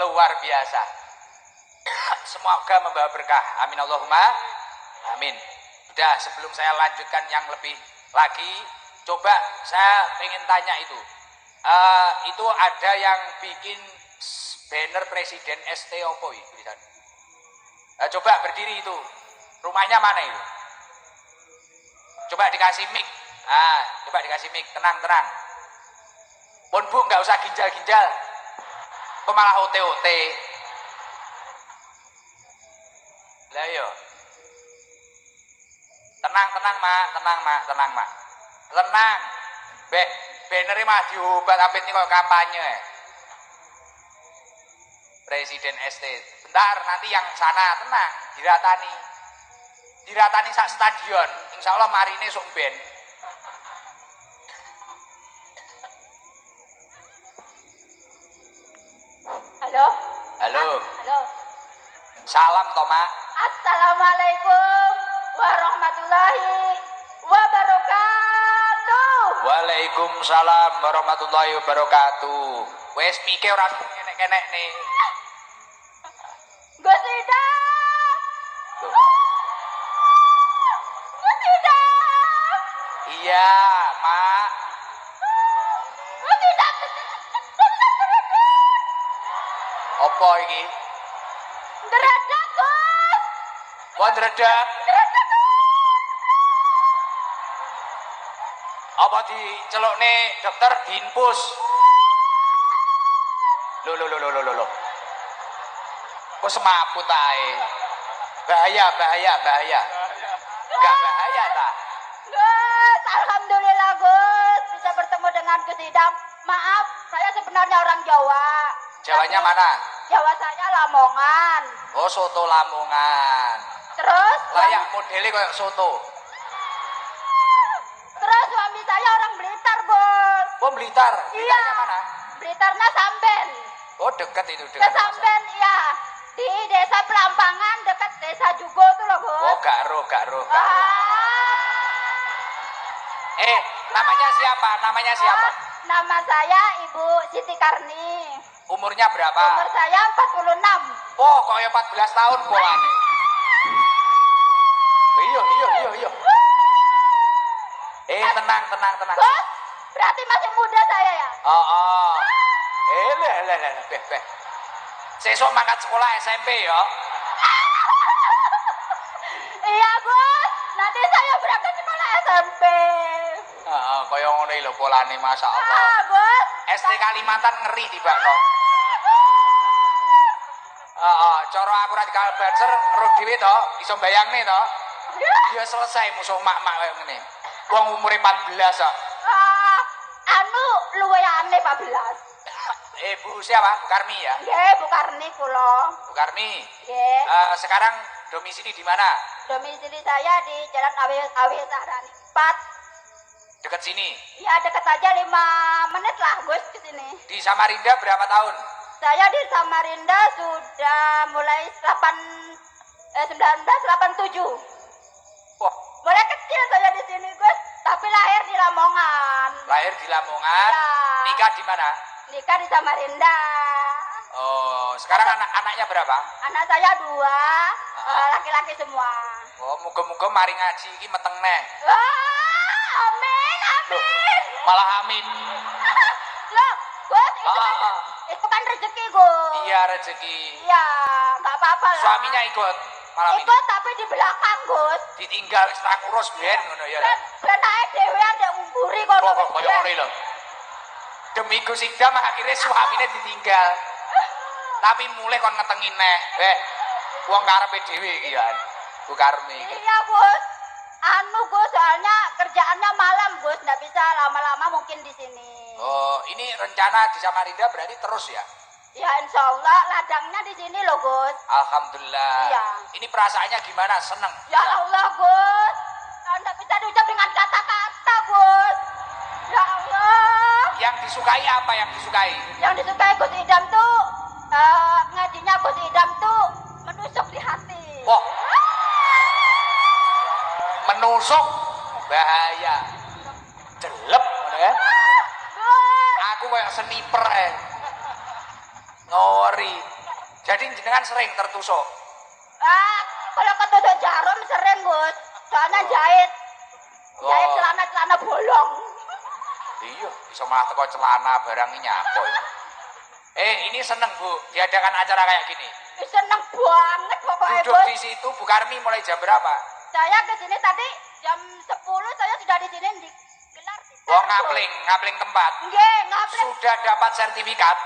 Luar biasa. Semoga membawa berkah. Amin Allahumma amin. Udah, sebelum saya lanjutkan yang lebih lagi, coba saya pengen tanya itu. Itu ada yang bikin banner Presiden ST opo itu. Coba berdiri itu. Rumahnya mana itu? Coba dikasih mic. Coba dikasih mic. Tenang. Pun Bu, nggak usah ginjal-ginjal. Kok malah OT-OT? Lah yo. Tenang Mak. Tenang. Bannernya mah diobat apit ini kok kampanye. Presiden ST. Bentar, nanti yang sana tenang, diratani sak stadion. Insya Allah marine sok ben. Halo. Halo. Halo. Salam Toma. Assalamualaikum warahmatullahi wabarakatuh. Waalaikumsalam warahmatullahi wabarakatuh. Wes mike ora kenek-kenek nih. Gus Idam. Gus Idam. Iya, Mak. Gus Idam. Apa iki? Deredak, Gus. Kok dredak? Apa dicelukne dokter diinfus? Loh. Kok semaput ae? Bahaya. Enggak bahaya ta? Gus, alhamdulillah Gus bisa bertemu dengan Gus Idam. Maaf, saya sebenarnya orang Jawa. Jawanya mana? Jawa saya Lamongan. Oh, soto Lamongan. Terus Layak modelnya kayak soto. Terus suami saya orang Blitar, Gus. Oh, Blitar. Iya. Blitarnya mana? Blitarnya Samben. Oh, dekat itu Ke Samben, iya. Di desa Pelampangan dekat desa Jugo tuh loh, Gus. Oh, gak roh. Ah. Namanya siapa? Oh, nama saya Ibu Siti Karni. Umurnya berapa? Umur saya 46. Oh, kok ya 14 tahun polane. Iya. Tenang. Gus, berarti masih muda saya ya? Oh. Beh. Sesuk mangkat sekolah SMP ya. Iya Gus, nanti saya berangkat sekolah SMP. Kaya ngono lho polane masyaallah. Gus. ST Kalimantan ngeri tibakno. Cara aku ra dikal banser roh dhewe to, iso bayangne to. Ya selesai musuh mak-mak kaya ngene. Wong umure 14 kok. Anu luwe aneh 14. Bu siapa? Bu Karmi ya? Nggih, Bu Karni kula. Bu Karmi. Nggih. Sekarang domisili di mana? Domisili saya di Jalan Awi Sahrani 4. Dekat sini. Ya dekat aja 5 menit lah Gus ke sini. Di Samarinda berapa tahun? Saya di Samarinda sudah mulai 1987. Wah, Mulai kecil saya di sini Gus, tapi lahir di Lamongan. lahir di Lamongan. Ya. Nikah di mana? Nikah di Samarinda. Oh, sekarang anak-anaknya berapa? Anak saya 2, laki-laki semua. Oh, muga-muga mari ngaji iki meteng neh. Wah, amin. Malah amin. Loh, Gus, itu kan rezeki Gus. Iya, rezeki. Iya, nggak apa-apa lah. Suaminya ikut malam ini. Ikut tapi di belakang Gus. Ditinggal wis tak urus ben ngono ya. Ben ae dhewe ada ngumpuri kono. Kok koyo ngene lho. Demi Gus Idam akhirnya suamine ditinggal. Tapi mulai kon ngetengi neh. Wong karepe dhewe iki ya. Bu Karmi. Iya, Gus. Anu Gus, soalnya kerjaannya malam Gus, nggak bisa lama-lama mungkin di sini. Oh, ini rencana di Samarinda berarti terus ya? Ya insya Allah ladangnya di sini loh Gus. Alhamdulillah. Iya. Ini perasaannya gimana? Seneng? Ya Allah Gus, nggak bisa diucap dengan kata-kata Gus. Ya Allah. Yang disukai apa yang disukai? Yang disukai Gus Idam tuh ngajinya Gus Idam tuh menusuk di hati. Wah. Menusuk bahaya. Jelep ngono ya. Gus. Aku kayak sniper ngori. Jadi jenengan sering tertusuk. Kalau ketusuk jarum sering Gus. Soalnya jahit celana bolong. Iya, bisa malah teko celana barang ini apa ya. Ini seneng Bu, diadakan acara kayak gini. Seneng banget pokoknya Duduk Gus. di situ Bu Karmi mulai jam berapa? Saya ke sini tadi jam 10 saya sudah di sini digelar. Oh, ngapling tempat. Nggih, ngapling. Sudah dapat sertifikat.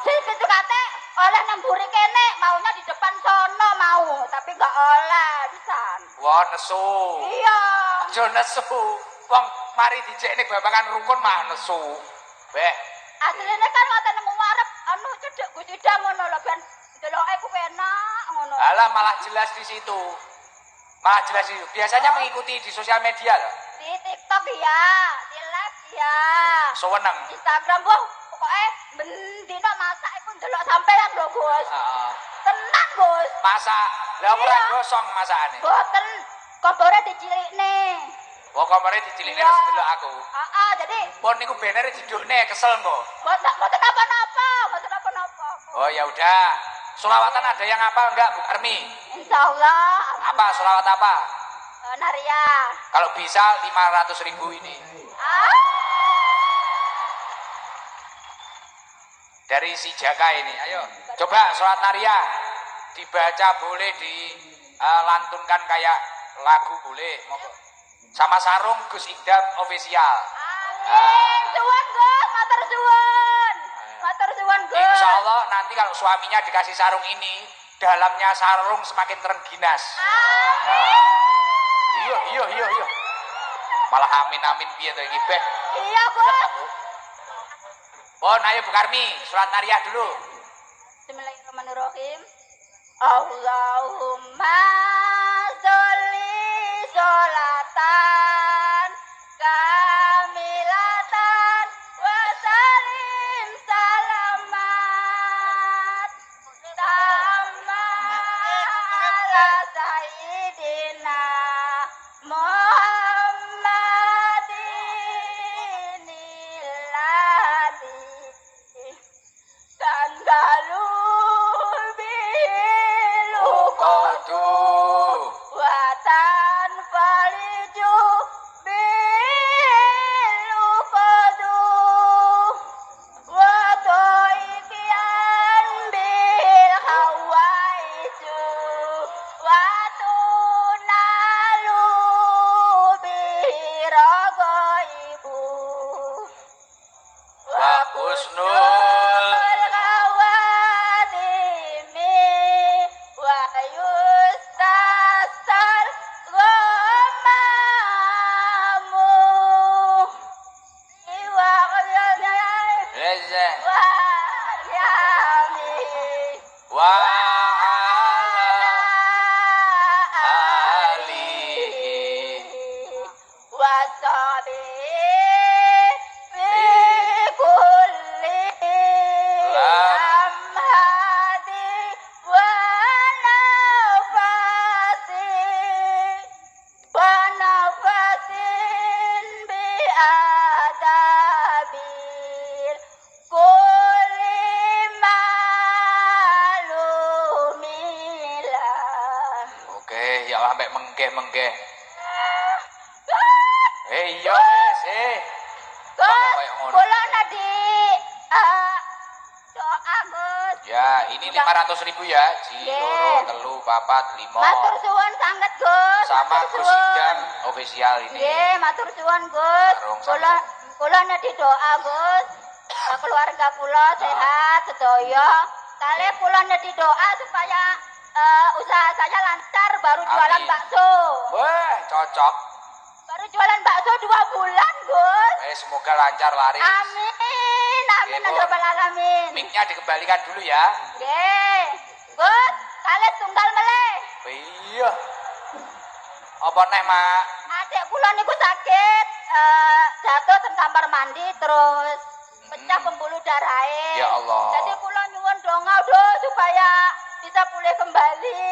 Sertifikatnya oleh nemburi kene, maunya di depan sono mau, tapi nggak oleh bisa. Wah, nesu. Iya. Aja nesu. Wong mari dicekne babakan rukun mah nesu. Aslinya kan ngoten nang ngarep anu cedhek Gus Idam ngono lho ben deloke ku penak ngono. Alah malah jelas di situ. Biasanya mengikuti di sosial media loh. Di TikTok ya, di live ya. Seneng. Instagram boh, pokoknya bendino masak iku ndelok sampean lho Gus. Tenang Gus. Masak. Lah ora Iya. gosong masakane. Boten kompore dicilikne. Oh, komare dicilikne wis delok aku. Jadi Pun niku banner didukne kesel kok. boten apa-apa. Oh ya udah. Selawatan ada yang apa enggak Bu Karmi? Insyaallah. Apa selawat apa? Naria. Kalau bisa 500.000 ini. Dari si Jaka ini. Ayo, coba selawat Naria. Dibaca boleh, dilantunkan kayak lagu boleh. Sama sarung Gus Idam official. Amin. Suwun Gus, matur suwun. Matur suwun Gus. Insya Allah nanti kalau suaminya dikasih sarung ini, dalamnya sarung semakin terengginas. Amin. Iya. Malah amin piye to iki, Beh? Iya Gus. Oh, ayo Bu Karmi, surat Nariyah dulu. Bismillahirrahmanirrahim. Allahumma sholli sholatan kamilatan wa salim salamat tamma ala sayyidina Muhammadin illadhi tandalul biluqatu Waduh. wa tanfaliju mek menggeh-menggeh. Iya wis, Gus, kula nadi doa Gus. Ya, ini 500.000 ya. Ji, loro, telu, papat, lima. Matur suwun sanget Gus. Sama Gus Idam official ini. Nggih, matur suwun Gus. Kula nadi doa Gus. Keluarga kula sehat sedaya. Kali kula nadi doa supaya usaha saya lancar baru jualan bakso. Wah, cocok. Baru jualan bakso 2 bulan, Gus. Semoga lancar laris. Amin, amin ya rabbal alamin. Mic-nya dikembalikan dulu ya. Nggih. Gus, kali tunggal meleh. Iya. Apa neh, Mak? Adik kula niku sakit, jatuh teng kamar mandi terus pecah pembuluh darahe. Ya Allah. Jadi kula nyuwun donga supaya bisa pulih kembali.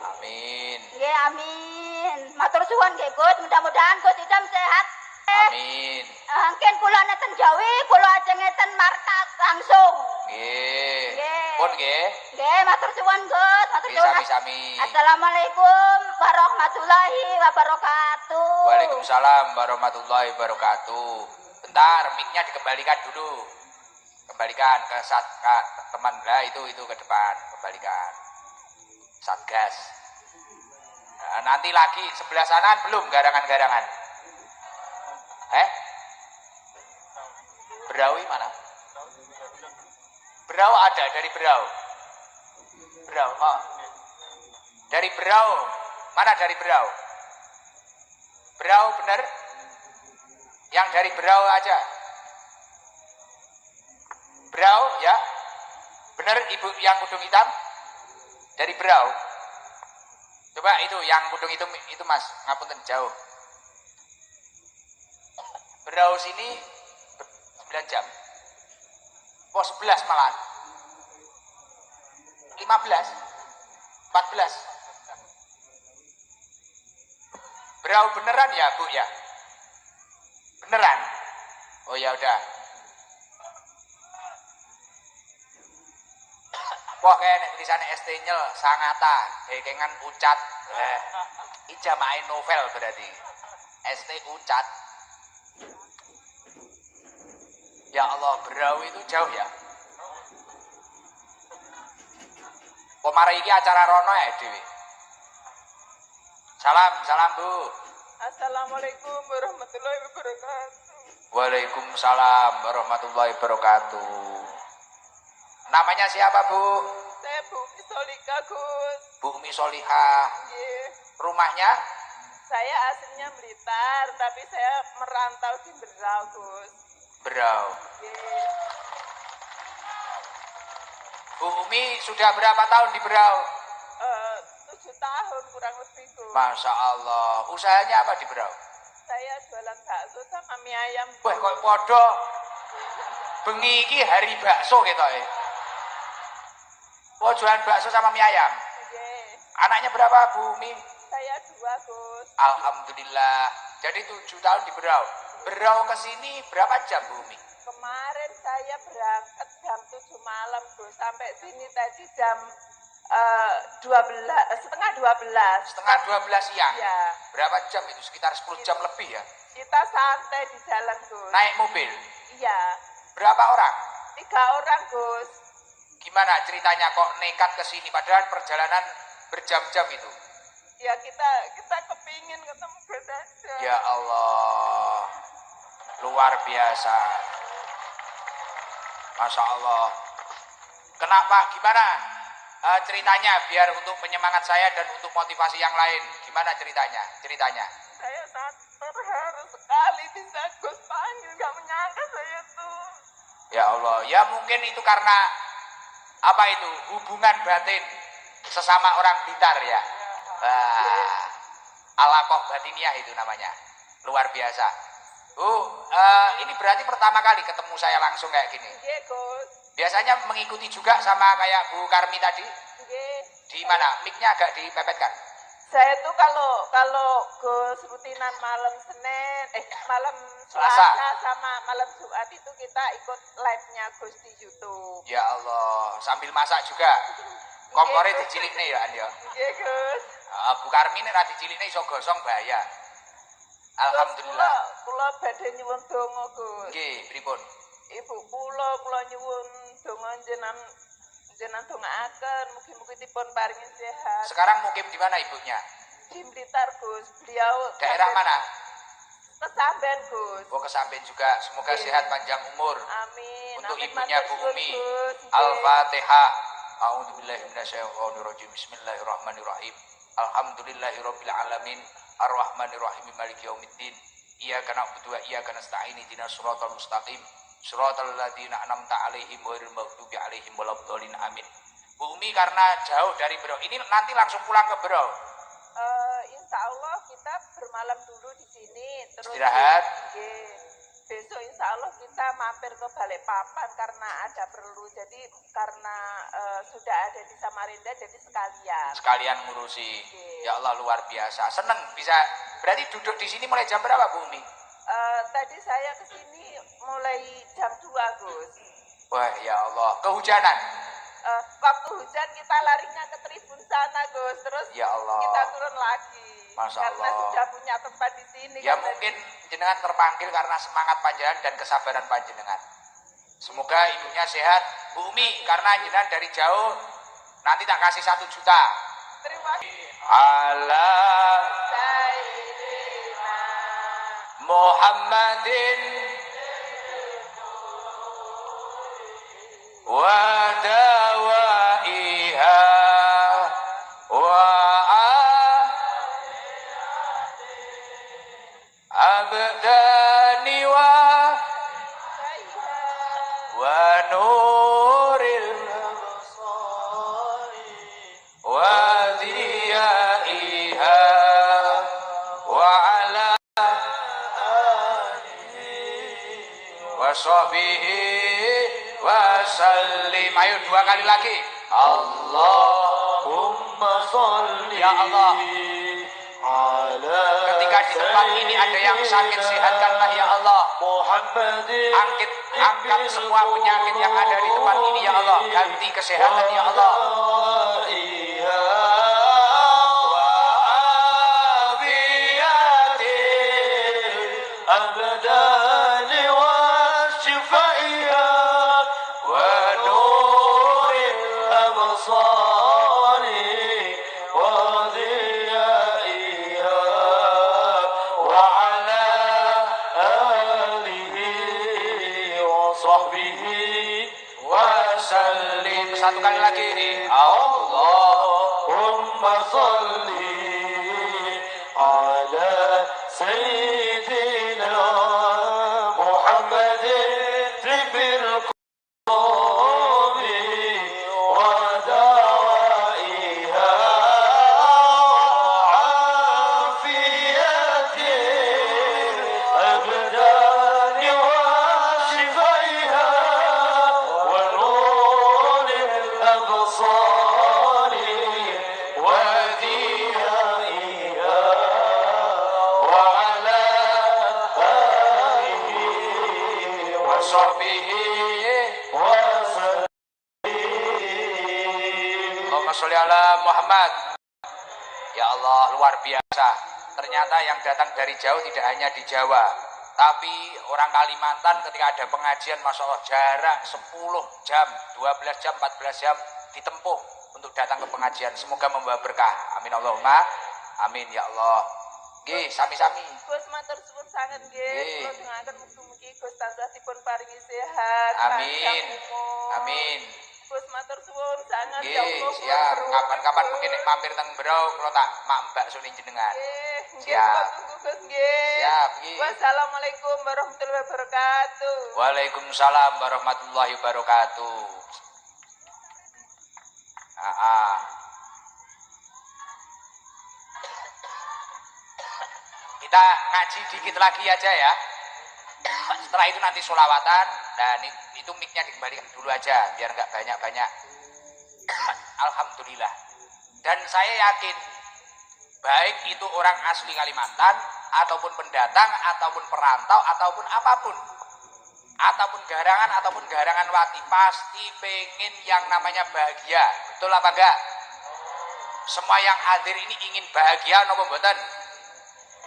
Amin. Nggih, amin. Matur suwun nggih Gus, mudah-mudahan Gus Idam sehat. Amin. Mungkin kula neten Jawi, kula ajeng ngeten markas langsung. Nggih. Nggih. Pun nggih. Nggih, matur suwun Gus, matur suwun. Sami-sami. Assalamualaikum warahmatullahi wabarakatuh. Waalaikumsalam warahmatullahi wabarakatuh. Bentar, mic-nya dikembalikan dulu. Kembalikan ke teman lah itu ke depan, kembalikan. Satgas. Nah, nanti lagi sebelah sana belum garangan-garangan. Berawi mana? Berau ada dari Berau. Berau, oh. Dari Berau. Mana dari Berau? Berau bener? Yang dari Berau aja. Berau ya. Bener ibu yang kudung hitam? Dari Berau. Coba itu yang kudung itu Mas, ngapunten jauh. Berau sini 9 jam. Oh 11 malahan. 15. 14. Berau beneran ya Bu ya? Beneran? Oh ya udah. Wah kayak tulisannya ST nyel sangata, kekengan ucat. Ijamain novel berarti. ST ucat. Ya Allah, Berau itu jauh ya. Pemari iki acara rono ya Dewi. Salam Bu. Assalamualaikum warahmatullahi wabarakatuh. Waalaikumsalam warahmatullahi wabarakatuh. Namanya siapa Bu? Saya Bu Misolika Gus. Bu Misolihah. Yeah. Rumahnya? Saya aslinya Blitar, tapi saya merantau di Berau Gus. Berau. Yeah. Bu Umi sudah berapa tahun di Berau? 7 tahun kurang lebih Gus. Masya Allah. Usahanya apa di Berau? Saya jualan bakso sama mie ayam. Wah kok podo. Bengi iki hari bakso gitu ya. Oh jualan bakso sama mie ayam. Yeah. Anaknya berapa Bu Umi? Saya 2 Gus. Alhamdulillah. Jadi 7 tahun di Berau. Berau ke sini berapa jam Bu Umi? Kemarin saya berangkat jam 7 malam Gus. Sampai sini tadi jam setengah 12. Setengah 12 siang? Ya. Berapa jam itu? Sekitar 10 jam lebih ya? Kita santai di jalan Gus. Naik mobil? Iya. Berapa orang? 3 orang Gus. Gimana ceritanya kok nekat ke sini padahal perjalanan berjam-jam itu? Ya kita kepingin ketemu Gus aja. Ya Allah. Luar biasa. Masya Allah. Kenapa? Gimana ceritanya biar untuk penyemangat saya dan untuk motivasi yang lain? Gimana ceritanya? Saya sangat terharu sekali bisa Gus panggil. Gak menyangka saya tuh. Ya Allah. Ya mungkin itu karena apa itu? Hubungan batin sesama orang Blitar ya. Alaqah batiniah itu namanya. Luar biasa. Ini berarti pertama kali ketemu saya langsung kayak gini. Iya Gus. Biasanya mengikuti juga sama kayak Bu Karmi tadi? Iya. Di mana? Mic-nya agak dipepetkan. Saya tuh kalau Gus rutinan malam Senin, malam Selasa Selasa sama malam Jumat itu kita ikut live-nya Gus di YouTube. Ya Allah, sambil masak juga. Kompore dicilikne ya An ya. Nggih, Gus. Bu Karmi nek ra dicilikne iso gosong bahaya. Alhamdulillah. Kula badhe nyuwun donga, Gus. Nggih, pripun? Ibu kula nyuwun donga jenengan dongaaken mugi-mugi dipun paringi sehat. Sekarang mukim di mana ibunya? Di Blitar, Gus. Beliau Daerah mana? Kesamben, Gus. Oh, Kesamben juga. Semoga sehat panjang umur. Amin. Untuk Amin, ibunya matur Bu suwun, Umi. Gus. Al-Fatihah. A'udzubillahi minasyaitonirrajim. Bismillahirrahmanirrahim. Alhamdulillahirabbil alamin. Arrahmanirrahim. Maliki yaumiddin. Iyyaka na'budu wa iyyaka nasta'in. Ihdinas siratal mustaqim. Shiratal ladzina an'amta 'alaihim ghairil maghdubi alaihim waladdallin. Amin. Bu Umi karena jauh dari Berau. Ini nanti langsung pulang ke Berau. Insya Allah kita bermalam dulu di sini. Terus Istirahat. Besok insya Allah kita mampir ke Balikpapan karena ada perlu. Jadi karena sudah ada di Samarinda jadi sekalian ngurusi. Ya Allah luar biasa. Seneng bisa. Berarti duduk di sini mulai jam berapa Bu Umi? Tadi saya kesini mulai jam 2, Gus. Wah ya Allah. Kehujanan. Waktu hujan kita larinya ke tribun sana, Gus. Terus Ya Allah. kita turun lagi. Masya karena Allah. sudah punya tempat di sini. Ya karena mungkin jenengan terpanggil karena semangat panjenengan dan kesabaran panjenengan. Semoga ibunya sehat. Bu Umi karena jenengan dari jauh nanti tak kasih 1 juta. Terima kasih. Allah Sayyidina Muhammadin wa dawaiha wa abdani wa nuril wa diyaiha wa ala wa sahbihi wa sallim. Ayo 2 kali lagi. Allahumma sholli Ya Allah. ala Ketika di tempat ini ada yang sakit, sehatkanlah ya Allah. Muhammadin Angkat semua penyakit yang ada di tempat ini ya Allah. Ganti kesehatan ya Allah. أبدان وشفائها ونور الأبصار وضيائها وعلى آله وصحبه وسلم. 1 kali lagi. Allahumma salli ala Sayyidina Muhammadin tibbil qulubi wa dawaiha afiyati abdani wa shifaiha wa nuril absari wa diyaiha wa ala alihi wa Sahbihi. wa sallim. Allahumma sholli ala Muhammad. Ya Allah luar biasa. Ternyata yang datang dari jauh tidak hanya di Jawa, tapi orang Kalimantan ketika ada pengajian, Masya Allah jarak 10 jam, 12 jam, 14 jam ditempuh untuk datang ke pengajian. Semoga membawa berkah. Amin Allahumma. Amin ya Allah. Nggih, sami-sami. Gus matur suwun sanget Nggih. nggih. Kula dengaken mugi-mugi Gus tansah dipun paringi sehat. Amin. panjang umur. Amin. Gus matur suwun sanget Nggih, ya Allah. siap. Kapan-kapan mungkin nek mampir teng Berau kula tak mbak suni jenengan. Nggih, Siap. kula tunggu Gus nggih. Siap, nggih. Wassalamualaikum warahmatullahi wabarakatuh. Waalaikumsalam warahmatullahi wabarakatuh. Kita ngaji dikit lagi aja ya. Setelah itu nanti sholawatan dan itu mic-nya dikembalikan dulu aja biar nggak banyak-banyak. Alhamdulillah. Dan saya yakin baik itu orang asli Kalimantan ataupun pendatang ataupun perantau ataupun apapun, ataupun garangan wati pasti pengen yang namanya bahagia. Betul apa enggak? Semua yang hadir ini ingin bahagia napa mboten?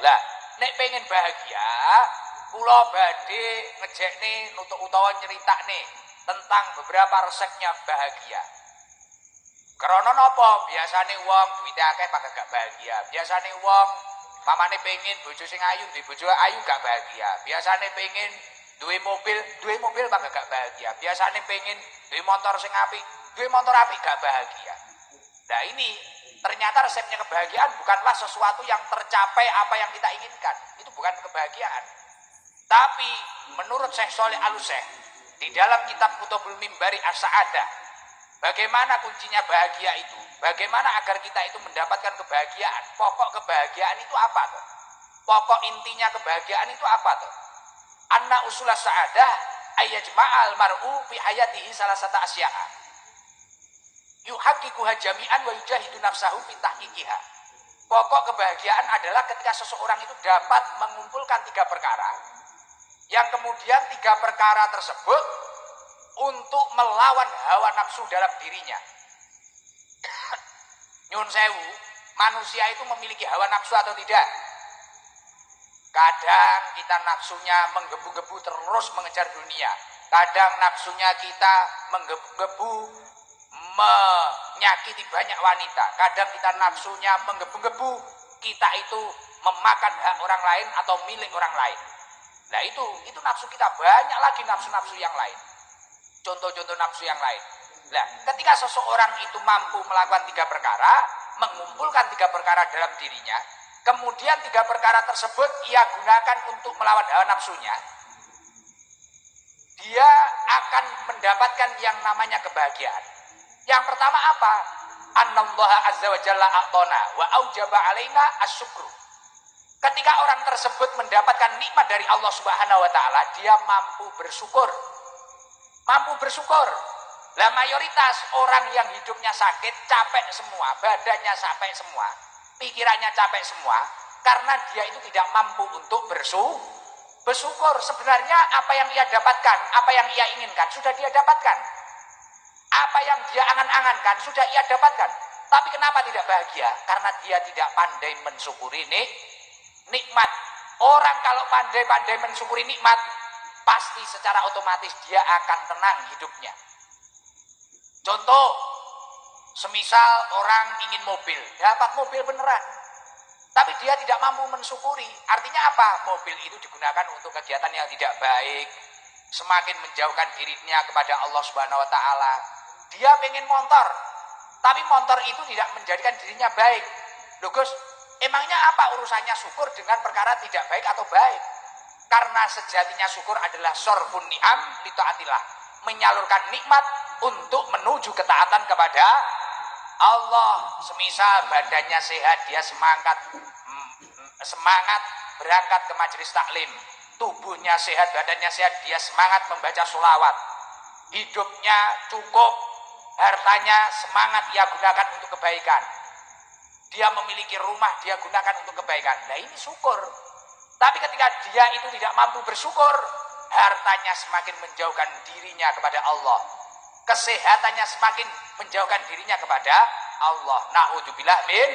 Lah, nek pengen bahagia, kula badhe ngejekne utawa nyeritakne tentang beberapa resepnya bahagia. Karena napa? Biasane wong duwite akeh pak gak bahagia. Biasane wong mamane pengen bojo sing ayu, duwe bojo ayu gak bahagia. Biasane pengen duwe mobil pak gak bahagia. Biasane pengen duwe motor sing apik, duwe motor apik gak bahagia. Nah ini ternyata resepnya kebahagiaan bukanlah sesuatu yang tercapai apa yang kita inginkan. Itu bukan kebahagiaan. Tapi menurut Syekh Sholih Al-Syekh di dalam kitab Kutubul Mimbari As-Sa'adah, bagaimana kuncinya bahagia itu? Bagaimana agar kita itu mendapatkan kebahagiaan? Pokok kebahagiaan itu apa tuh? Pokok intinya kebahagiaan itu apa tuh? Anna usulah sa'adah ayyajma'al mar'u fi hayatihi salah satu asya'a. Yuhaqqiquha jami'an wa yujahidu nafsahu fi tahqiqiha. Pokok kebahagiaan adalah ketika seseorang itu dapat mengumpulkan 3 perkara. Yang kemudian 3 perkara tersebut untuk melawan hawa nafsu dalam dirinya. Nyun sewu, manusia itu memiliki hawa nafsu atau tidak? Kadang kita nafsunya menggebu-gebu terus mengejar dunia. Kadang nafsunya kita menggebu-gebu menyakiti banyak wanita. Kadang kita nafsunya menggebu-gebu kita itu memakan hak orang lain atau milik orang lain. Nah itu nafsu kita, banyak lagi nafsu-nafsu yang lain. Contoh-contoh nafsu yang lain. Nah, ketika seseorang itu mampu melakukan 3 perkara, mengumpulkan 3 perkara dalam dirinya, kemudian 3 perkara tersebut ia gunakan untuk melawan hawa nafsunya, dia akan mendapatkan yang namanya kebahagiaan. Yang pertama apa? Annallaha azza wa jalla a'tona wa aujaba alaina asyukru. Ketika orang tersebut mendapatkan nikmat dari Allah Subhanahu wa taala, dia mampu bersyukur. Mampu bersyukur. Lah mayoritas orang yang hidupnya sakit, capek semua, badannya capek semua, pikirannya capek semua, karena dia itu tidak mampu untuk bersyukur. Sebenarnya apa yang ia dapatkan, apa yang ia inginkan, sudah dia dapatkan. Apa yang dia angan-angankan, sudah ia dapatkan. Tapi kenapa tidak bahagia? Karena dia tidak pandai mensyukuri nikmat. Orang kalau pandai-pandai mensyukuri nikmat, pasti secara otomatis dia akan tenang hidupnya. Contoh, semisal orang ingin mobil, dapat mobil beneran, tapi dia tidak mampu mensyukuri. Artinya apa? Mobil itu digunakan untuk kegiatan yang tidak baik, semakin menjauhkan dirinya kepada Allah Subhanahu wa taala. Dia pengen motor, tapi motor itu tidak menjadikan dirinya baik. Loh Gus, emangnya apa urusannya syukur dengan perkara tidak baik atau baik? Karena sejatinya syukur adalah sorfun ni'am li taatillah, menyalurkan nikmat untuk menuju ketaatan kepada Allah. Semisal badannya sehat, dia semangat berangkat ke majelis taklim. Tubuhnya sehat, badannya sehat, dia semangat membaca sholawat. Hidupnya cukup, hartanya semangat ia gunakan untuk kebaikan. Dia memiliki rumah, dia gunakan untuk kebaikan. Nah ini syukur. Tapi ketika dia itu tidak mampu bersyukur, hartanya semakin menjauhkan dirinya kepada Allah. Kesehatannya semakin menjauhkan dirinya kepada Allah. Na'udzubillah min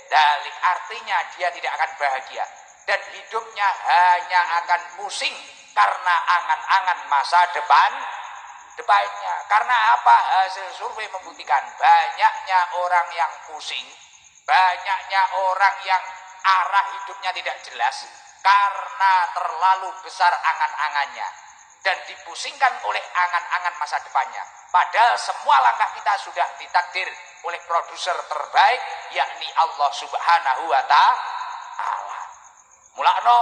dzalik. Artinya dia tidak akan bahagia. Dan hidupnya hanya akan pusing karena angan-angan masa depannya. Karena apa? Hasil survei membuktikan banyaknya orang yang pusing, banyaknya orang yang arah hidupnya tidak jelas karena terlalu besar angan-angannya dan dipusingkan oleh angan-angan masa depannya. Padahal semua langkah kita sudah ditakdir oleh produser terbaik, yakni Allah Subhanahu wa taala. Mulakno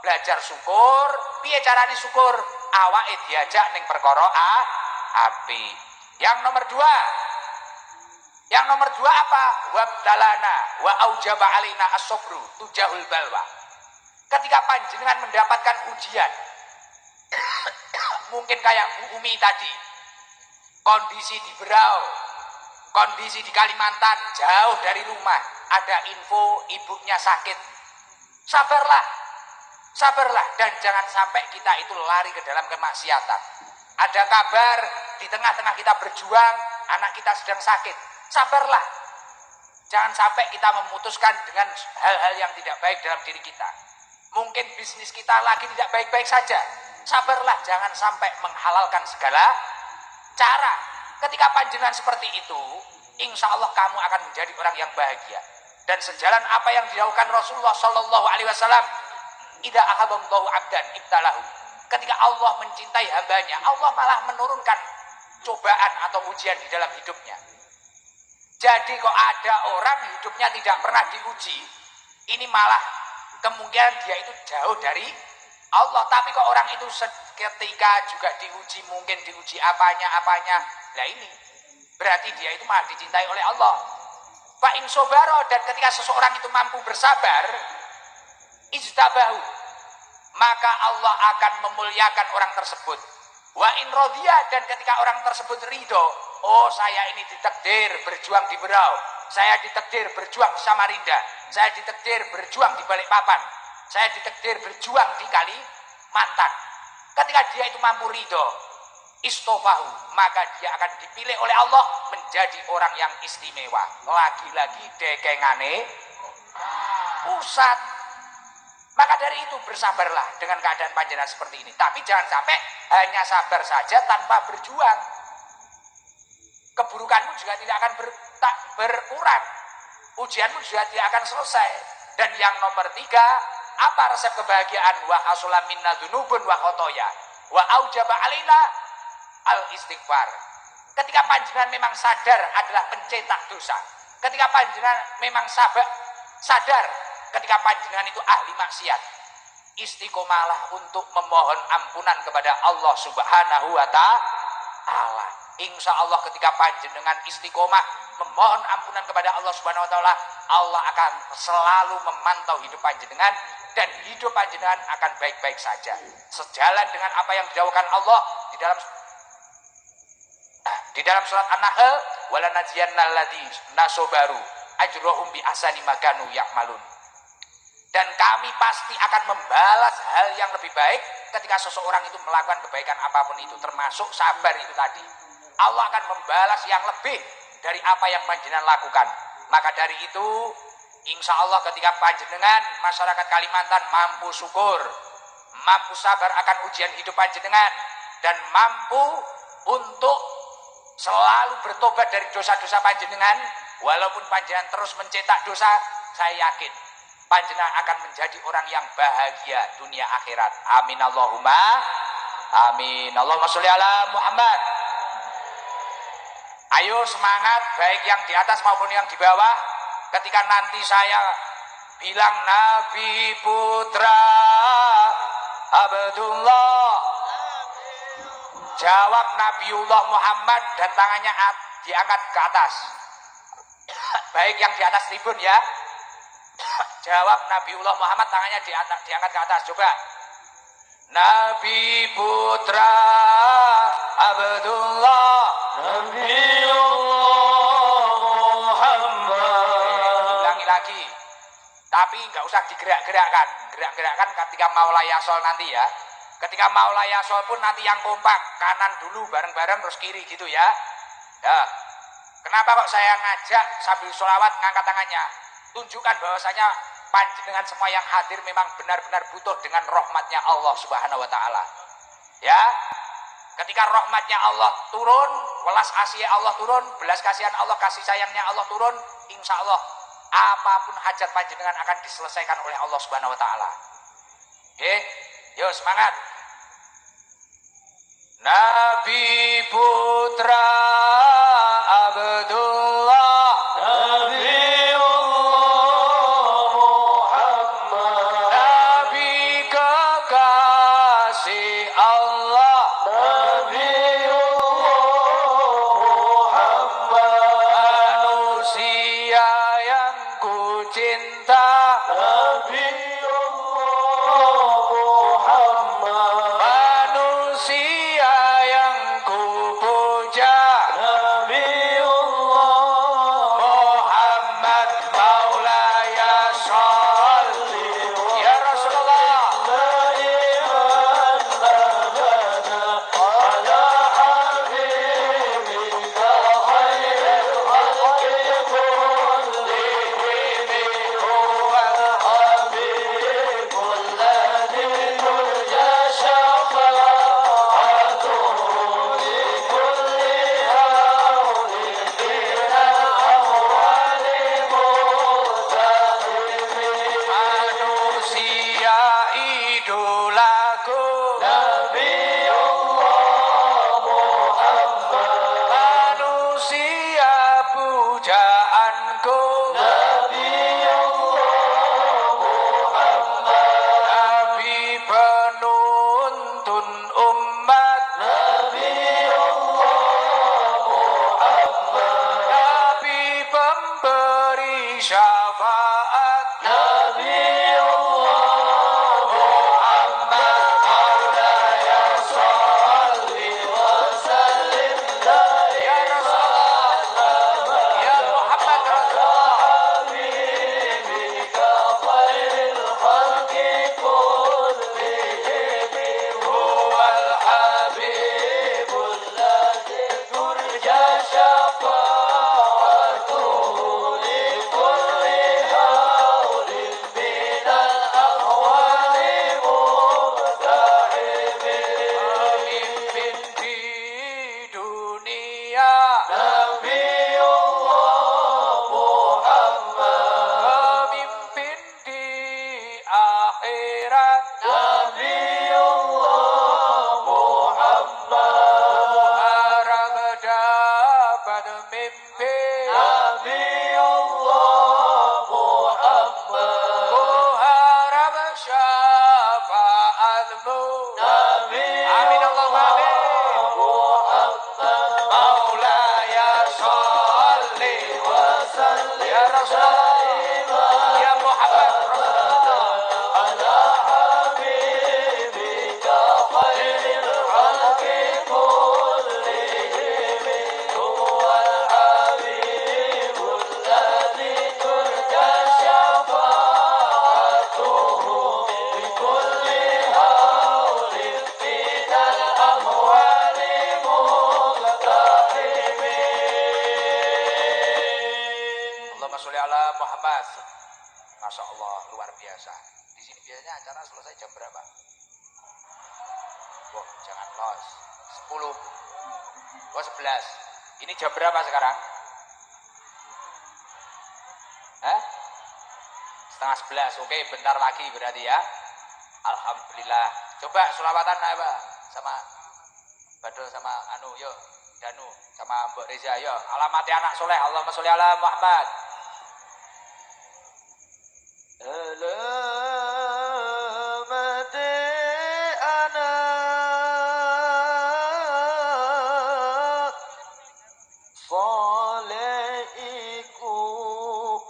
belajar syukur, piye carane syukur? Awake diajak ning perkara api. Yang nomor 2 apa? Wabtalana wa aujaba alaina as-sabru tujahul balwa. Ketika panjenengan mendapatkan ujian, mungkin kayak Bu Umi tadi, kondisi di Berau, kondisi di Kalimantan, jauh dari rumah, ada info ibunya sakit. Sabarlah. Sabarlah dan jangan sampai kita itu lari ke dalam kemaksiatan. Ada kabar di tengah-tengah kita berjuang, anak kita sedang sakit. Sabarlah. Jangan sampai kita memutuskan dengan hal-hal yang tidak baik dalam diri kita. Mungkin bisnis kita lagi tidak baik-baik saja. Sabarlah, jangan sampai menghalalkan segala cara. Ketika panjenengan seperti itu, insya Allah kamu akan menjadi orang yang bahagia. Dan sejalan apa yang dilakukan Rasulullah Shallallahu Alaihi Wasallam, idza ahabballahu abdan ibtalahu. Ketika Allah mencintai hambanya, Allah malah menurunkan cobaan atau ujian di dalam hidupnya. Jadi kok ada orang hidupnya tidak pernah diuji, ini malah kemungkinan dia itu jauh dari Allah. Tapi kok orang itu ketika juga diuji, mungkin diuji apanya, nah ini berarti dia itu malah dicintai oleh Allah. Fa in sobaro, dan ketika seseorang itu mampu bersabar, ijtabahu, maka Allah akan memuliakan orang tersebut. Wa in rodiya, dan ketika orang tersebut ridho, oh saya ini ditakdir berjuang di Berau, saya ditakdir berjuang di Samarinda, saya ditakdir berjuang di Balikpapan, saya ditakdir berjuang di Kalimantan. Ketika dia itu mampu ridho, istofahu, maka dia akan dipilih oleh Allah menjadi orang yang istimewa. Lagi-lagi dekengane pusat. Maka dari itu bersabarlah dengan keadaan panjenengan seperti ini. Tapi jangan sampai hanya sabar saja tanpa berjuang. Keburukanmu juga tidak akan berkurang. Ujianmu juga tidak akan selesai. Dan yang nomor 3, apa resep kebahagiaan? Wa hasula minna dzunubun wa khotoya wa aujaba alaina al istighfar. Ketika panjenengan memang sadar adalah pencetak dosa, ketika panjenengan memang sadar ketika panjenengan itu ahli maksiat, istiqomalah untuk memohon ampunan kepada Allah Subhanahu wa Ta'ala. Insya Allah ketika panjenengan istiqomah memohon ampunan kepada Allah Subhanahu wa Ta'ala, Allah akan selalu memantau hidup panjenengan dan hidup panjenengan akan baik-baik saja. Sejalan dengan apa yang dilakukan Allah di dalam surat An-Nahl, wala najziyannal ladzina sabaru ajrahum bi ahsani ma kanu ya'malun. Dan kami pasti akan membalas hal yang lebih baik ketika seseorang itu melakukan kebaikan apapun itu, termasuk sabar itu tadi. Allah akan membalas yang lebih dari apa yang panjenengan lakukan. Maka dari itu, insya Allah ketika panjenengan masyarakat Kalimantan mampu syukur, mampu sabar akan ujian hidup panjenengan, dan mampu untuk selalu bertobat dari dosa-dosa panjenengan, walaupun panjenengan terus mencetak dosa, saya yakin panjenengan akan menjadi orang yang bahagia dunia akhirat. Amin Allahumma amin. Allahumma sholli ala Muhammad. Ayo semangat, baik yang di atas maupun yang di bawah. Ketika nanti saya bilang Nabi Putra Abdullah, jawab Nabiullah Muhammad dan tangannya diangkat ke atas. Baik yang di atas tribun ya. Jawab Nabiullah Muhammad, tangannya diangkat ke atas. Coba. Nabi Putra Abdullah, Nabiullah Muhammad. Ulangi lagi. Tapi nggak usah digerak-gerakkan. Gerak-gerakkan ketika mau layasol nanti ya. Ketika mau layasol pun nanti yang kompak, kanan dulu bareng-bareng terus kiri gitu ya. Ya. Kenapa kok saya ngajak sambil sholawat ngangkat tangannya? Tunjukkan bahwasanya panjenengan semua yang hadir memang benar-benar butuh dengan rahmatnya Allah Subhanahu wa Ta'ala. Ya, ketika rahmatnya Allah turun, welas asih Allah turun, belas kasihan Allah, kasih sayangnya Allah turun, insya Allah apapun hajat panjenengan akan diselesaikan oleh Allah Subhanahu wa Ta'ala. Oke, yuk semangat. Nabi Putra Abdullah, Oh 11. Ini jam berapa sekarang? Hah? Setengah 11. Oke, bentar lagi berarti ya. Alhamdulillah. Coba selawatan apa? Sama Badul sama anu yuk. Danu sama Mbak Reza yuk. Alamatnya anak soleh. Allahumma sholli ala Muhammad. Alamat anak soleh iku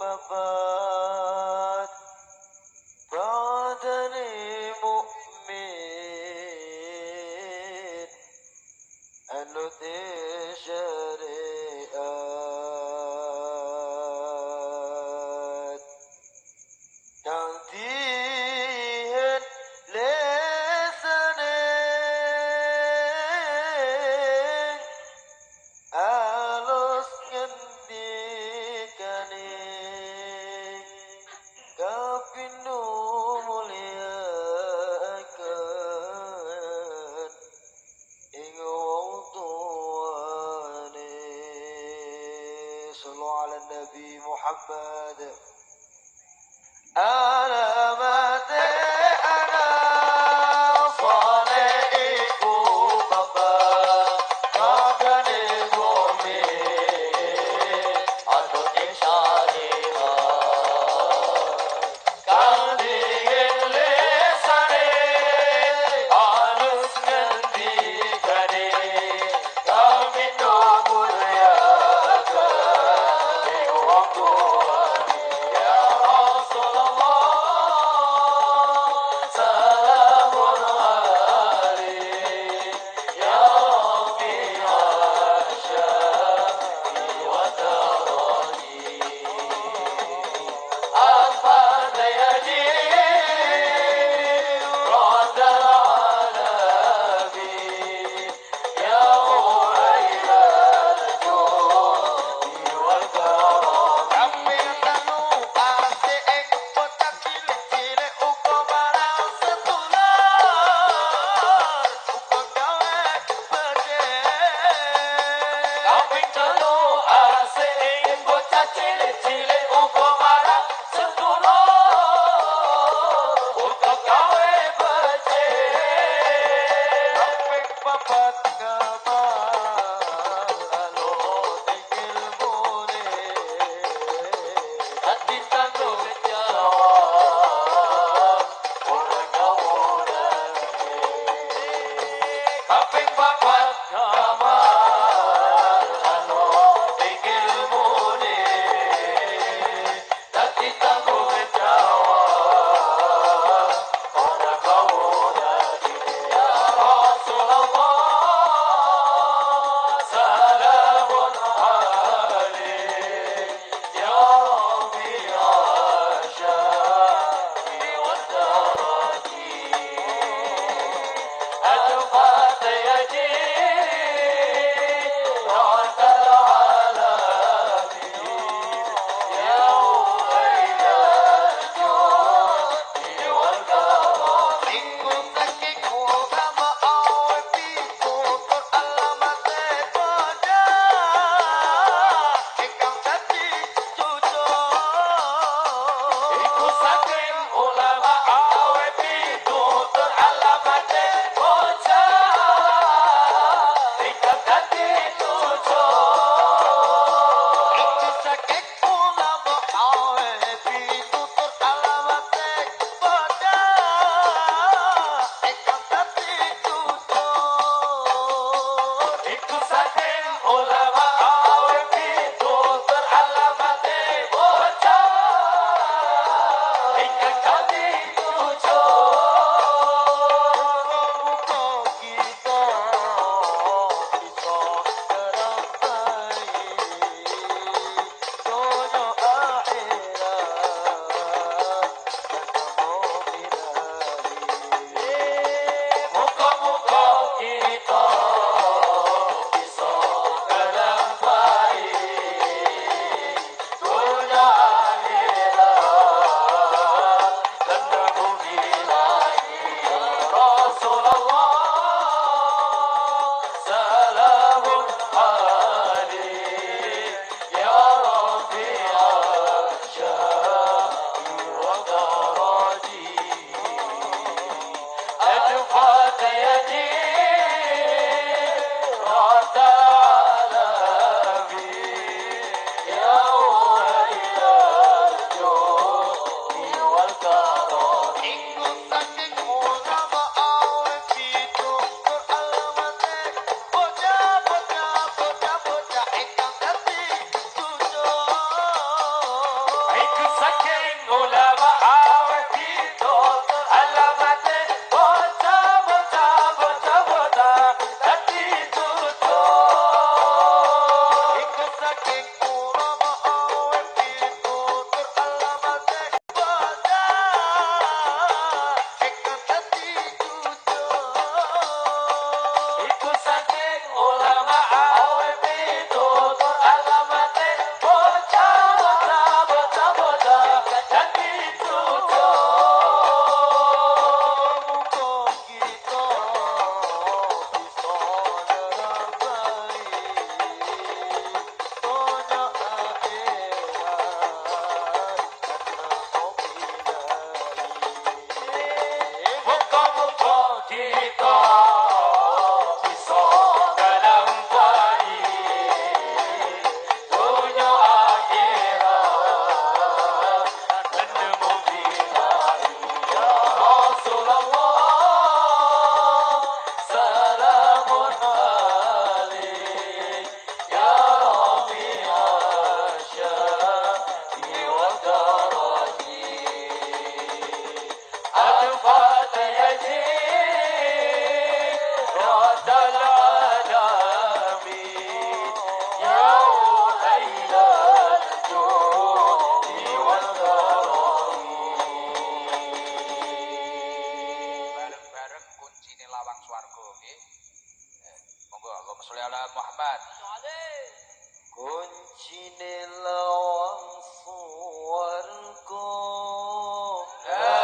babat badane mukmin anut syariat kang dihen lesane alus ngendikane kapindo muliakan ing wong tuane sallu ala nabi Muhammad alamat anak soleh iku babat badane mukmin anut syariat kang dihen lesane alus ngendikane kapindo muliakan ing wong tuane ya Rasulullah salamun alaihi ya Rabbi asyafi wa tarani أفاد يدي رد العالمي يا غير الجود والكرم Kampiranu ase ing bocah cilik-cilik uga marang sedulur uga gawe becik Kaping telu ase ing bocah cilik-cilik uga marang sedulur uga gawe becik Kaping papat kamal alot ilmune ati tanggung jawab ora gawone kaping papat kamal alot ilmune ati tanggung Muhammad. Kuncine lawang suwarga. La